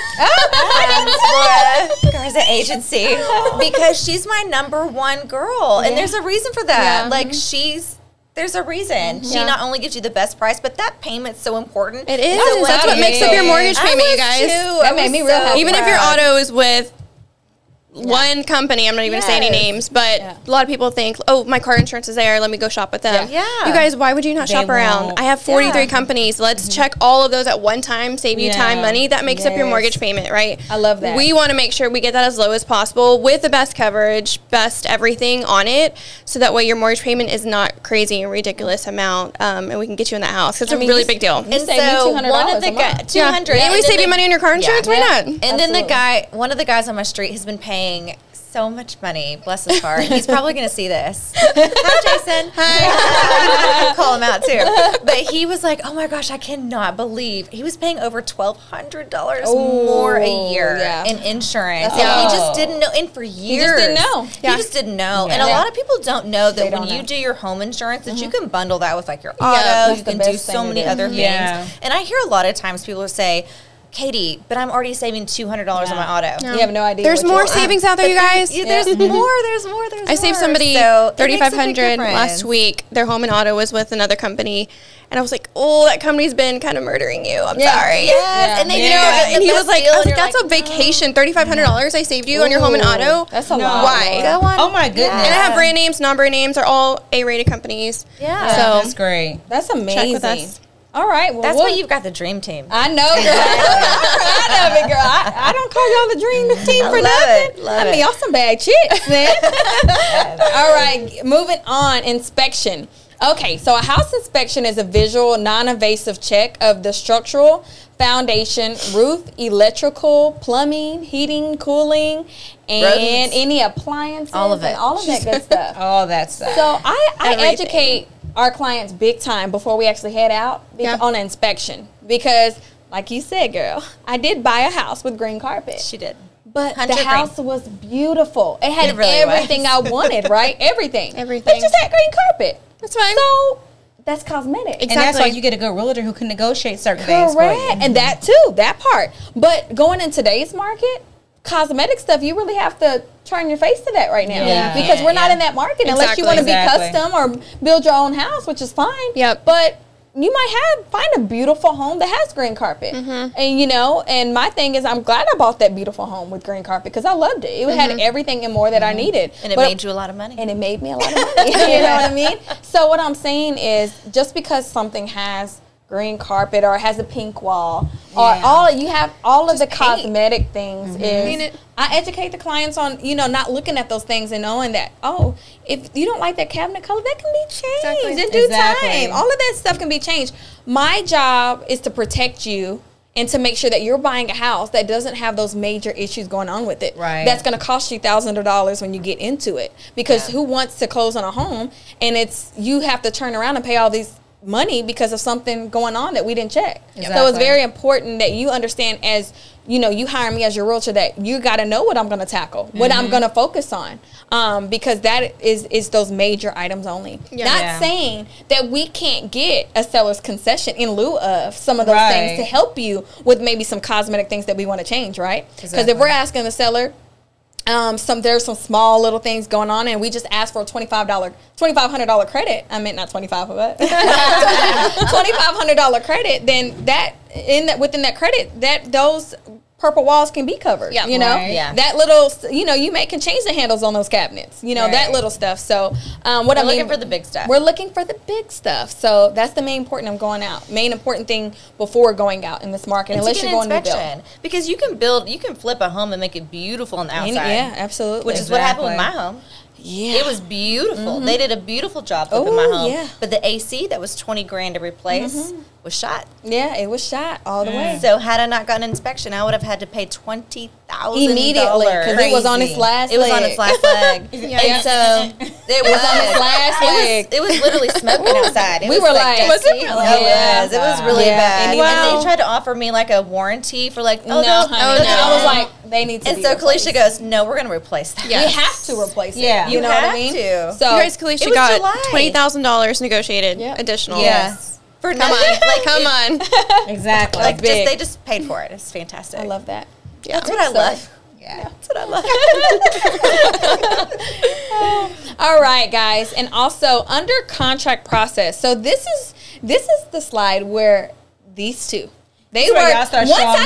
Garza Agency, because she's my #1 girl, and there's a reason for that. Like there's a reason. She not only gives you the best price, but that payment's so important. It is. So that's what makes up your mortgage payment, you guys. That made me real happy. Even if your auto is with one company, I'm not even going to say any names, but a lot of people think, oh, my car insurance is there, let me go shop with them. Yeah. You guys, why would you not shop around? I have 43 companies. Let's check all of those at one time, save you time, money. That makes up your mortgage payment, right? I love that. We want to make sure we get that as low as possible with the best coverage, best everything on it, so that way your mortgage payment is not crazy and ridiculous amount, and we can get you in that house. It's a really big deal. And so one of the guys, 200, and we save you money on your car insurance. Why not? And then one of the guys on my street has been paying so much money, bless his heart. He's probably going to see this. Hi, Jason. Hi. Call him out too. But he was like, "Oh my gosh, I cannot believe he was paying over $1,200 more a year in insurance." And he just didn't know. And for years, he just didn't know. He just didn't know. And a lot of people don't know that when you do your home insurance, that you can bundle that with like your auto. You can do so many other things. And I hear a lot of times people say, Katie, but I'm already saving $200 on my auto. You have no idea. There's more savings out there, you guys. There's more. I saved somebody $3,500 last week. Their home and auto was with another company, and I was like, "Oh, that company's been kind of murdering you. I'm sorry." Yes, and they and he was like, "I was like, that's a vacation. $3,500 I saved you on your home and auto. That's a lot. Why? Go on. Oh my goodness! And I have brand names, non-brand names are all A-rated companies. Yeah, so that's great. That's amazing. Check with us. All right. Well, that's why you've got the dream team. I know, girl. I love it, girl. I don't call y'all the dream team for nothing. I mean, y'all some bad chicks, man. All right. Moving on. Inspection. Okay. So a house inspection is a visual, non-invasive check of the structural foundation, roof, electrical, plumbing, heating, cooling, and any appliances. All of it. And all of that good stuff. All that stuff. So I educate our clients big time before we actually head out on an inspection, because like you said, girl, I did buy a house with green carpet. She did. But the house was beautiful. It had everything I wanted, right? Everything. But it just had green carpet. That's fine. So that's cosmetic. And that's why you get a good realtor who can negotiate certain things for you. And that too, that part. But going in today's market, cosmetic stuff, you really have to turn your face to that right now. Yeah. Because we're not in that market unless you want to be custom or build your own house, which is fine. Yep. But you might find a beautiful home that has green carpet. And, you know, and my thing is I'm glad I bought that beautiful home with green carpet because I loved it. It had everything and more that I needed. And it made you a lot of money. And it made me a lot of money. You know what I mean? So what I'm saying is just because something has green carpet or has a pink wall or all of the cosmetic things is I educate the clients on, you know, not looking at those things and knowing that, oh, if you don't like that cabinet color, that can be changed in due time. All of that stuff can be changed. My job is to protect you and to make sure that you're buying a house that doesn't have those major issues going on with it. Right. That's going to cost you thousands of dollars when you get into it. Because who wants to close on a home and you have to turn around and pay all these money because of something going on that we didn't check. So it's very important that you understand, as you know, you hire me as your realtor, that you got to know what I'm going to tackle, what I'm going to focus on, because that is those major items only. Not saying that we can't get a seller's concession in lieu of some of those things to help you with maybe some cosmetic things that we want to change, right? Because if we're asking the seller, there's some small little things going on, and we just asked for a $2,500 credit. I meant not 25, but $2,500 credit. Then within that credit, those purple walls can be covered. You know, that little, you know, you can change the handles on those cabinets. You know, that little stuff. So we're looking for the big stuff. We're looking for the big stuff. So that's the main important main important thing before going out in this market, and unless you're going to build. Because you can flip a home and make it beautiful on the outside. Yeah, absolutely. Which is what happened with my home. Yeah, it was beautiful. They did a beautiful job flipping my home. But the AC that was $20,000 to replace was shot. Yeah, it was shot all the way. So had I not gotten an inspection, I would have had to pay $20,000 immediately because it was on its last leg. It was on its last leg. And so it was on its last leg. It was literally smoking outside. We were like, was it really? It was really bad. And they tried to offer me like a warranty for like, no. I was like, they need to. And so Keleisha goes, no, we're going to replace that. We have to replace it. Yeah, you know what I mean. So you guys, Keleisha got $20,000 negotiated additional. Yes. For come on. Exactly. Like they just paid for it. It's fantastic. I love that. Yeah. That's what I love. Yeah. That's what I love. All right, guys. And also under contract process. So this is the slide where these two. Once I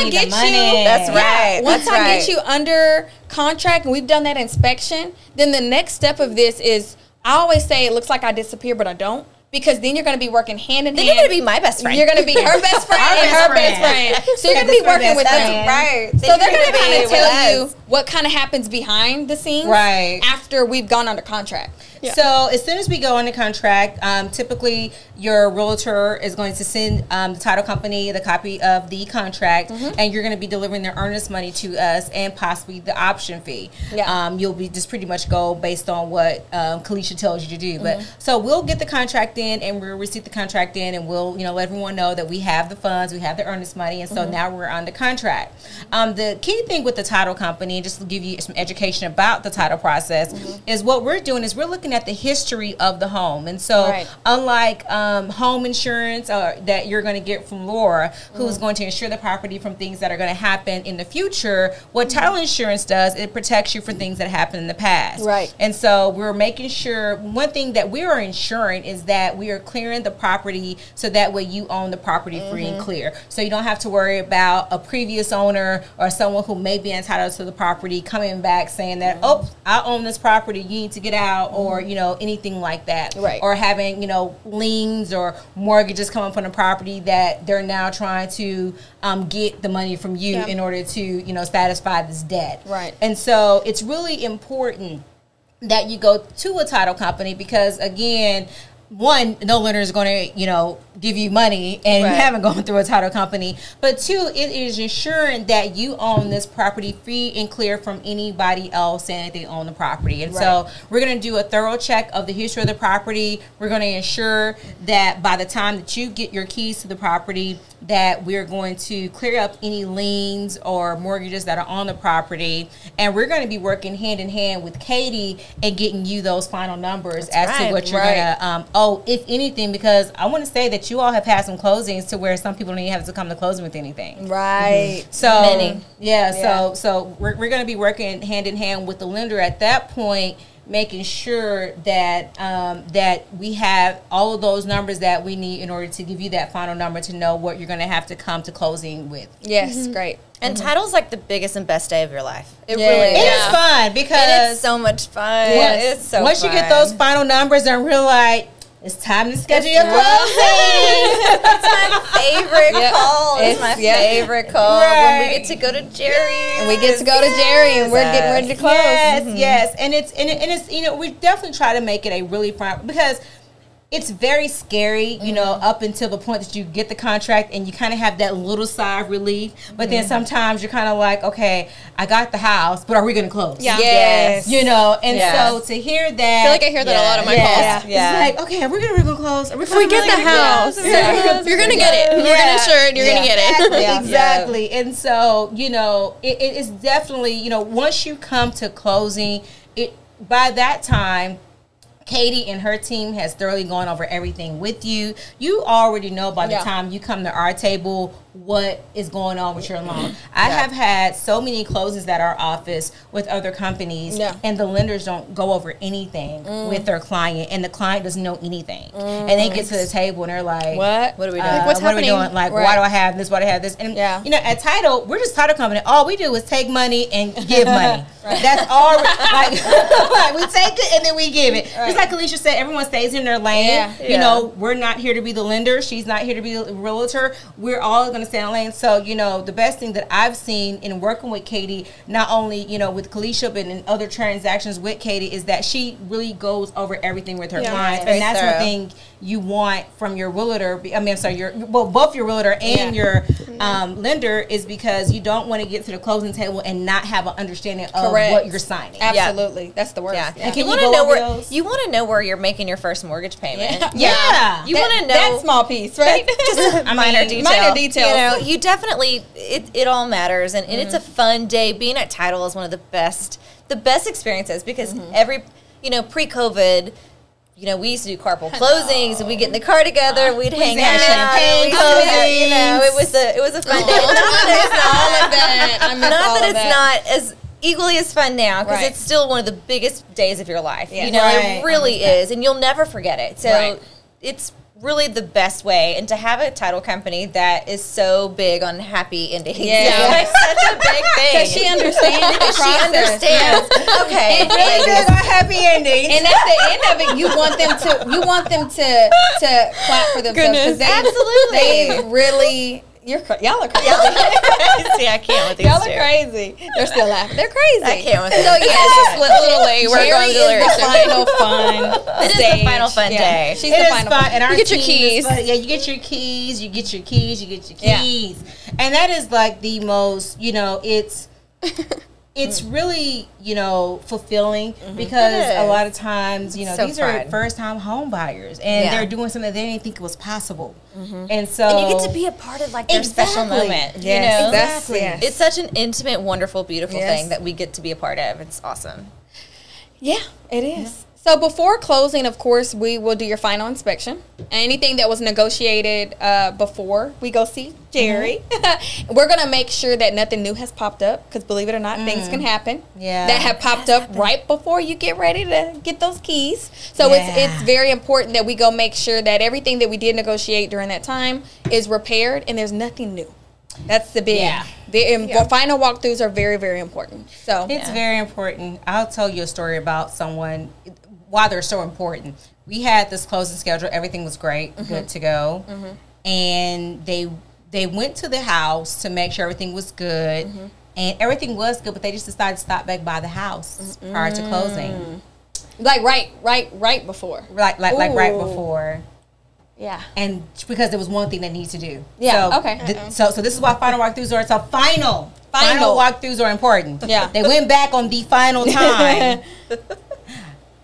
get you under contract and we've done that inspection, then the next step of this is, I always say it looks like I disappear, but I don't. Because then you're going to be working hand in hand. Then you're going to be my best friend. You're going to be her best friend and her best friend. So you're going to be working with them. Right. So they're going to kind of tell you what kind of happens behind the scenes after we've gone under contract. Yeah. So as soon as we go under contract, typically your realtor is going to send the title company the copy of the contract, and you're going to be delivering their earnest money to us and possibly the option fee. You'll be just pretty much go based on what Keleisha tells you to do. But so we'll get the contract in, and we'll receive the contract in, and we'll let everyone know that we have the funds, we have the earnest money, and so now we're under contract. The key thing with the title company, just to give you some education about the title process, is what we're doing is we're looking at the history of the home. And so unlike home insurance that you're going to get from Laura, who's going to insure the property from things that are going to happen in the future, what title insurance does, it protects you for things that happened in the past. And so we're making sure, one thing that we are ensuring is that we are clearing the property so that way you own the property free and clear. So you don't have to worry about a previous owner or someone who may be entitled to the property coming back saying that, oh, I own this property, you need to get out, or anything like that. Or having liens or mortgages coming from the property that they're now trying to get the money from you in order to satisfy this debt. And so it's really important that you go to a title company because, again, one, no lender is going to, give you money and you haven't gone through a title company. But two, it is ensuring that you own this property free and clear from anybody else saying that they own the property. And so we're going to do a thorough check of the history of the property. We're going to ensure that by the time that you get your keys to the property, that we're going to clear up any liens or mortgages that are on the property. And we're going to be working hand in hand with Katie and getting you those final numbers to what you're going to owe so if anything, because I want to say that you all have had some closings to where some people don't even have to come to closing with anything. Right. So Many. So we're going to be working hand in hand with the lender at that point, making sure that that we have all of those numbers that we need in order to give you that final number to know what you're going to have to come to closing with. Yes, great. And title's like the biggest and best day of your life. It Yeah. really is. It is fun because And it's so much fun. Yes. It's so once you get fun. those final numbers and realize it's time to schedule your closing. It's my favorite Yep. call. It's my favorite call when Right. we get to go to Jerry. And we get to go to Jerry, and we're getting ready to close. Yes, yes, and it's you know, we definitely try to make it a really fun, because it's very scary, you know, up until the point that you get the contract and you kind of have that little sigh of relief. But then sometimes you're kind of like, okay, I got the house, but are we going to close? Yeah. Yes. You know, and Yes. so to hear that, I feel like I hear that a lot on my calls. Yeah. It's like, okay, we're going to close. Are we If we get the house, you're gonna get it. We're gonna insure it. You're gonna get it. Exactly, Yeah. exactly. And so, you know, it's definitely, you know, once you come to closing, by that time, Katie and her team has thoroughly gone over everything with you. You already know by the time you come to our table what is going on with your loan. I have had so many closings at our office with other companies, and the lenders don't go over anything with their client, and the client doesn't know anything. And they get to the table and they're like, What are we doing? Like, what's what are we happening? doing? Like, why do I have this? Why do I have this? And, you know, at Title, we're just Title company. All we do is take money and give money. That's all. Like, we take it and then we give it. Just like Keleisha said, everyone stays in their lane. You know, we're not here to be the lender. She's not here to be the realtor. We're all going to stay in lane. So, you know, the best thing that I've seen in working with Katie, not only, you know, with Keleisha, but in other transactions with Katie, is that she really goes over everything with her clients. And that's one thing you want from your realtor. I mean, I'm sorry, both your realtor and your lender, is because you don't want to get to the closing table and not have an understanding of what you're signing. Absolutely. That's the worst. And You want to know where you're making your first mortgage payment. You want to know that small piece, right? just a minor detail. Minor details. You know, you definitely it all matters, and it's a fun day. Being at Title is one of the best experiences, because pre-COVID, you know, we used to do carpool closings, and we'd get in the car together, we'd hang out, champagne you know, it was a fun day. Not that it's not as equally as fun now, because it's still one of the biggest days of your life. You know, it really is, and you'll never forget it. So it's really the best way, and to have a title company that is so big on happy endings. It's such a big thing. Because she understands the process. She understands. Okay. It's really big on happy endings. And at the end of it, you want them to clap for themselves, because they really. Y'all are crazy. See, I can't with these Y'all two. are crazy. They're still laughing. They're crazy. I can't with So them. yeah, little late. We're Jerry going to is the final fun. It is the final fun day. She's It the is final fun. fun. And our You get your team keys. is fun. Yeah, you get your keys. You get your keys. You get your keys. And that is like the most, you know, it's really, you know, fulfilling, because a lot of times, you know, So these are fun. first-time home buyers, and they're doing something they didn't think was possible. And so, And you get to be a part of like their special moment. Yes, you know? exactly. Yes. It's such an intimate, wonderful, beautiful thing that we get to be a part of. It's awesome. Yeah, it is. So before closing, of course, we will do your final inspection. Anything that was negotiated before we go see Jerry, we're going to make sure that nothing new has popped up, because believe it or not, things can happen that have popped up right before you get ready to get those keys. So it's very important that we go make sure that everything that we did negotiate during that time is repaired and there's nothing new. That's the big. Final walkthroughs are very, very important. So it's very important. I'll tell you a story about someone, why they're so important. We had this closing schedule. Everything was great, good to go. And they went to the house to make sure everything was good. And everything was good, but they just decided to stop back by the house prior to closing. like right before. Like right before. Yeah. And because there was one thing they need to do. Yeah, So, okay. So this is why final walkthroughs are so final. Final walkthroughs are important. Yeah. They went back on the final time.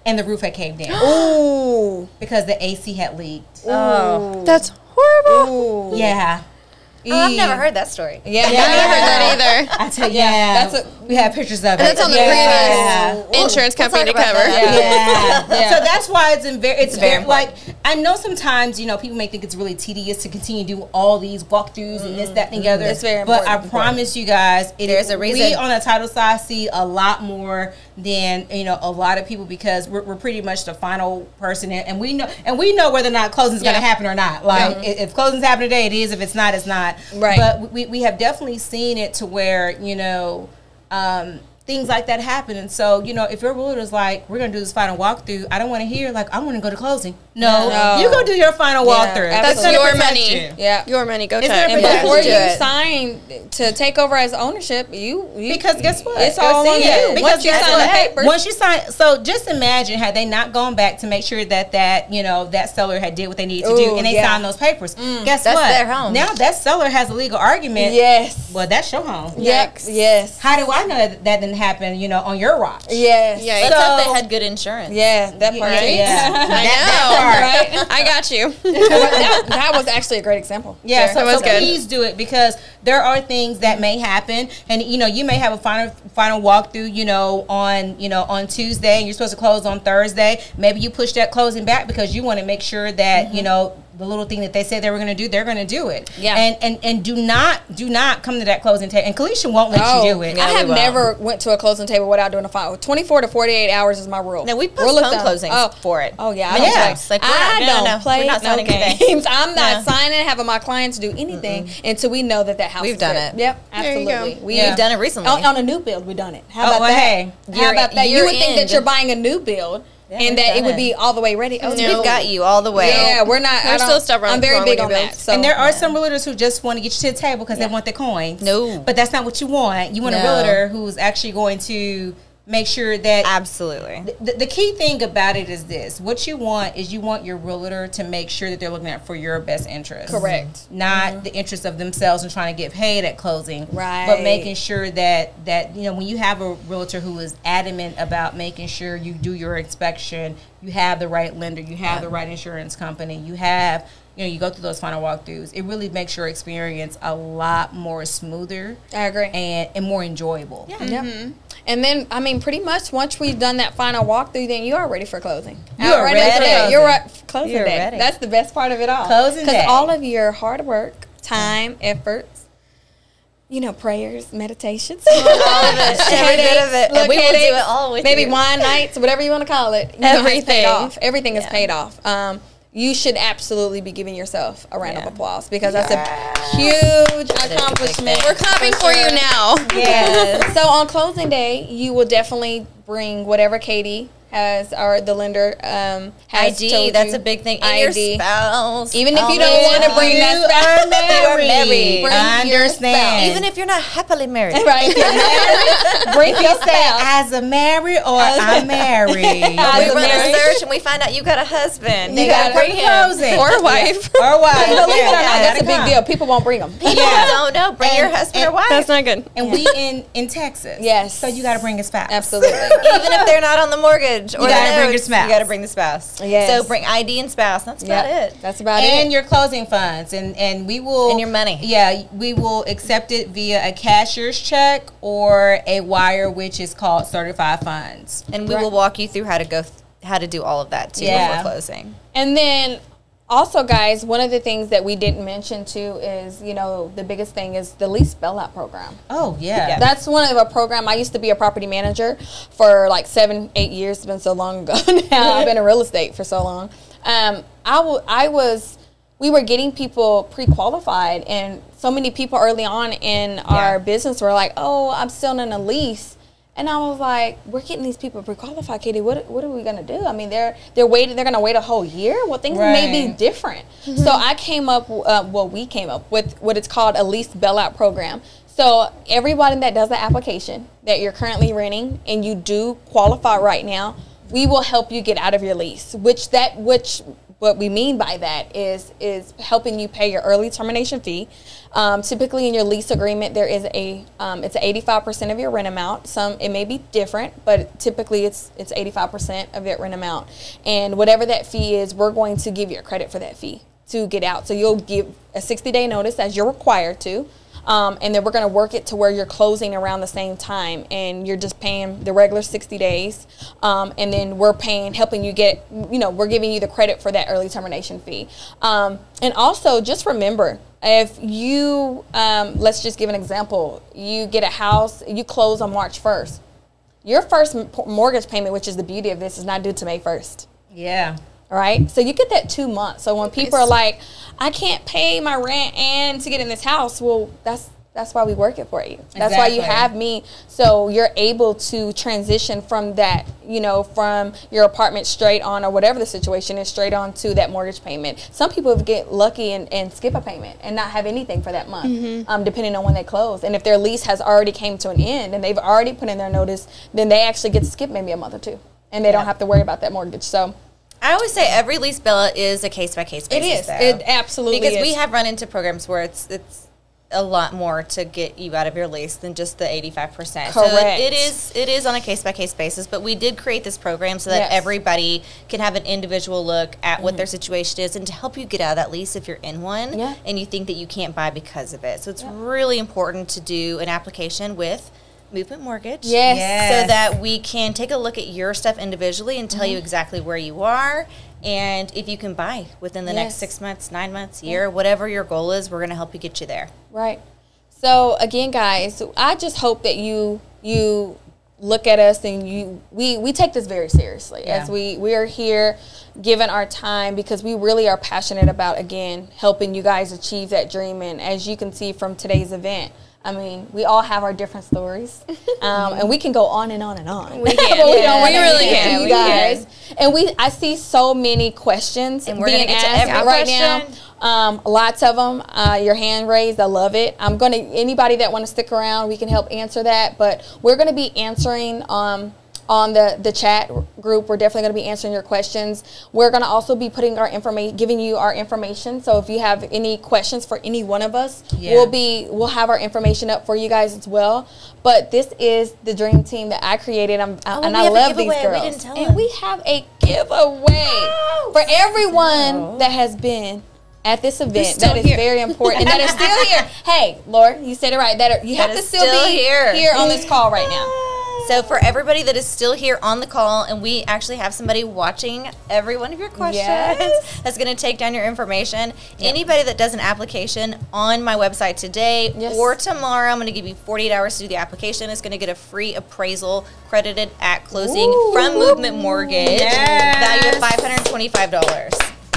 And the roof had caved in. Ooh. Because the AC had leaked. Oh. That's horrible. Ooh. Yeah. Oh, I've never heard that story. Yeah, I've never heard that either. I tell you, we have pictures of it. And that's on the previous insurance company to cover. So that's why it's very like, I know sometimes, you know, people may think it's really tedious to continue to do all these walkthroughs and this, that, and the other. It's very but important. I promise you guys, There's a reason. We on the title side see a lot more than, you know, a lot of people, because we're pretty much the final person, and we know whether or not closing is going to happen or not. Like if closing's happening today, it is. If it's not, it's not. Right. But we have definitely seen it to where, you know, things like that happen. And so, you know, if your realtor's like, we're going to do this final walkthrough, I don't want to hear, like, I want to go to closing. No. You go do your final walkthrough. That's your money. You. Yeah. Your money. Go It's check. gonna And before do you it. sign to take over as ownership, you Because guess what? it's all on you. Because Once you guess sign the what? papers. Once you sign, so just imagine had they not gone back to make sure that you know, that seller had did what they needed to do, and they signed those papers. Guess That's what? their home. Now that seller has a legal argument. Yes. Well, that's your home. Yep. Yes. How do I know that didn't happen, you know, on your watch? Yes. Yeah. Let's hope So- they had good insurance. Yeah. That part. Yeah. I know. I got you. that was actually a great example. Yeah, That was so good. please do it, because there are things that may happen, and you know, you may have a final walkthrough, you know, on Tuesday, and you're supposed to close on Thursday. Maybe you push that closing back because you want to make sure that you know, the little thing that they said they were going to do, they're going to do it. Yeah. And do not come to that closing table. And Keleisha won't let you do it. I have never went to a closing table without doing a final. 24 to 48 hours is my rule. Now, we Rule of postpone thumb. closings for it. Oh, yeah. I Yeah. don't play. It's like, I don't play we're not no signing today. games. I'm not No. signing, having my clients do anything until we know that house We've is done good. it. Yep, There you go. absolutely. We've done it recently. On a new build, we've done it. How Oh, about well, that? hey. How about that? You Year would think that end. you're buying a new build and we've that it done would it. be all the way ready. Oh, We've got you all the way. Yeah, we're not. We're still stubborn I'm very on big when on you that. build. So, And there are some realtors who just want to get you to the table because they want their coins. No. But that's not what you want. You want a No. realtor who's actually going to make sure that Absolutely. the key thing about it is this. What you want is you want your realtor to make sure that they're looking out for your best interest. Correct. Not the interest of themselves and trying to get paid at closing. Right. But making sure that you know, when you have a realtor who is adamant about making sure you do your inspection, you have the right lender, you have the right insurance company, you have, you know, you go through those final walkthroughs, it really makes your experience a lot more smoother. I agree. And more enjoyable. Yep. And then, I mean, pretty much once we've done that final walkthrough, then you are ready for closing. You are ready for for that. closing. You're right. Closing You're day. ready. That's the best part of it all. Closing day. Because all of your hard work, time, efforts, you know, prayers, meditations, all of it, Every bit of it. And we will do it all with maybe you. wine nights, whatever you want to call it. You know, has Everything. paid off. Everything is paid off. You should absolutely be giving yourself a round of applause, because that's a huge accomplishment. We're clapping for you now. Yes. So on closing day, you will definitely bring whatever Katie has, or the lender has ID, told that's you. a big thing. And your ID. spouse. Even if you Always don't want to have- bring that You spouse, are married. Bring I your understand. Even if you're not happily married. right? If you're married, bring your Say spouse. as a married or I'm married. We As a run a married- search and we find out you got a husband. You You gotta gotta bring him. closing. Or a wife. Or what? Believe it or not, Yeah, that's a gotta big come. deal. People won't bring them. People Yeah. don't know. Bring your husband or wife. That's not good. And we in Texas. Yes. So you got to bring a spouse. Absolutely. Even if they're not on the mortgage or You the gotta bring your notes, spouse. You got to bring the spouse. Yes. So bring ID and spouse. That's about it. That's about And it. your closing funds, and we will, And your money. Yeah, we will accept it via a cashier's check or a wire, which is called certified funds. And we will walk you through how to do all of that too Yeah. before closing. And then also, guys, one of the things that we didn't mention too is, you know, the biggest thing is the lease bailout program. Oh yeah, That's one of a program. I used to be a property manager for like 7-8 years. It's been so long ago now. I've been in real estate for so long. We were getting people pre-qualified, and so many people early on in our business were like, "Oh, I'm still in a lease." And I was like, "We're getting these people pre-qualified, Katie. What are we gonna do? I mean, they're waiting. They're gonna wait a whole year. Well, things may be different." So I came up. We came up with what it's called a lease bailout program. So everybody that does the application that you're currently renting and you do qualify right now, we will help you get out of your lease. What we mean by that is helping you pay your early termination fee. Typically in your lease agreement, there is it's 85% of your rent amount. It may be different, but typically it's 85% of that rent amount. And whatever that fee is, we're going to give you a credit for that fee to get out. So you'll give a 60-day notice as you're required to. And then we're going to work it to where you're closing around the same time, and you're just paying the regular 60 days. And then we're helping you get, we're giving you the credit for that early termination fee. And also just remember, if you, let's just give an example, you get a house, you close on March 1st. Your first mortgage payment, which is the beauty of this, is not due to May 1st. Yeah. All right, so you get that 2 months. So when people are like, I can't pay my rent and to get in this house, well, that's why we work it for you. That's why you have me. So you're able to transition from that, from your apartment straight on, or whatever the situation is, straight on to that mortgage payment. Some people get lucky and skip a payment and not have anything for that month, depending on when they close. And if their lease has already came to an end and they've already put in their notice, then they actually get to skip maybe a month or two, and they don't have to worry about that mortgage. So I always say every lease, Bella, is a case-by-case basis. It is. Though. It absolutely is. Because we have run into programs where it's a lot more to get you out of your lease than just the 85%. Correct. So it is on a case-by-case basis, but we did create this program so that everybody can have an individual look at what their situation is and to help you get out of that lease if you're in one and you think that you can't buy because of it. So it's really important to do an application with Movement Mortgage, so that we can take a look at your stuff individually and tell you exactly where you are, and if you can buy within the next 6 months, 9 months, year, whatever your goal is, we're going to help you get you there. Right. So again, guys, I just hope that you look at us and we take this very seriously as we are here giving our time, because we really are passionate about, again, helping you guys achieve that dream. And as you can see from today's event, I mean, we all have our different stories, and we can go on and on and on. We can. We really can. You guys. And I see so many questions and we're being asked right now. Lots of them. Your hand raised. I love it. Anybody that want to stick around, we can help answer that. But we're going to be answering on the chat group. We're definitely going to be answering your questions. We're going to also be putting giving you our information. So if you have any questions for any one of us, we'll have our information up for you guys as well. But this is the dream team that I created, and I love these girls. We didn't tell and we have a giveaway for everyone that has been at this event. That is very important, and that is still here. Hey, Laura, you said it right. You have to still be here on this call right now. So for everybody that is still here on the call, and we actually have somebody watching every one of your questions that's going to take down your information. Anybody that does an application on my website today or tomorrow, I'm going to give you 48 hours to do the application. It's going to get a free appraisal credited at closing from Movement Mortgage, value of $525.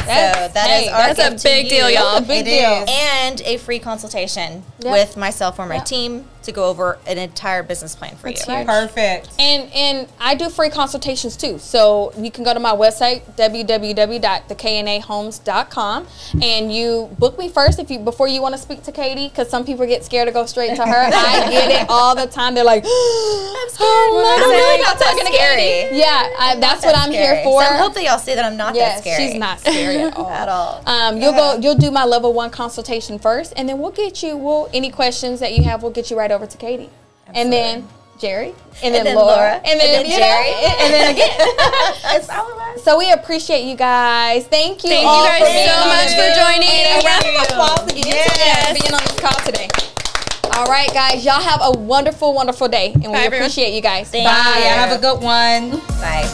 That's a big deal, y'all. That's a big deal. And a free consultation with myself or my team to go over an entire business plan for you. Perfect. And I do free consultations too. So you can go to my website, www.theknahomes.com, and you book me first before you want to speak to Katie, because some people get scared to go straight to her. I get it all the time. They're like, I'm scared. I'm not talking to Katie. Yeah, that's what I'm here for. So I hope that y'all see that I'm not that scary. She's not scary at all. You'll do my level 1 consultation first, and then we'll get you. Any questions that you have, we'll get you right over to Katie. Absolutely. And then Jerry, and then Laura, and then Jerry, and then again. It's all of us. So we appreciate you guys. Thank you. Thank you guys so much for joining. And a round of applause again for being on this call today. All right, guys. Y'all have a wonderful, wonderful day, and we appreciate you guys. Bye. Have a good one. Bye.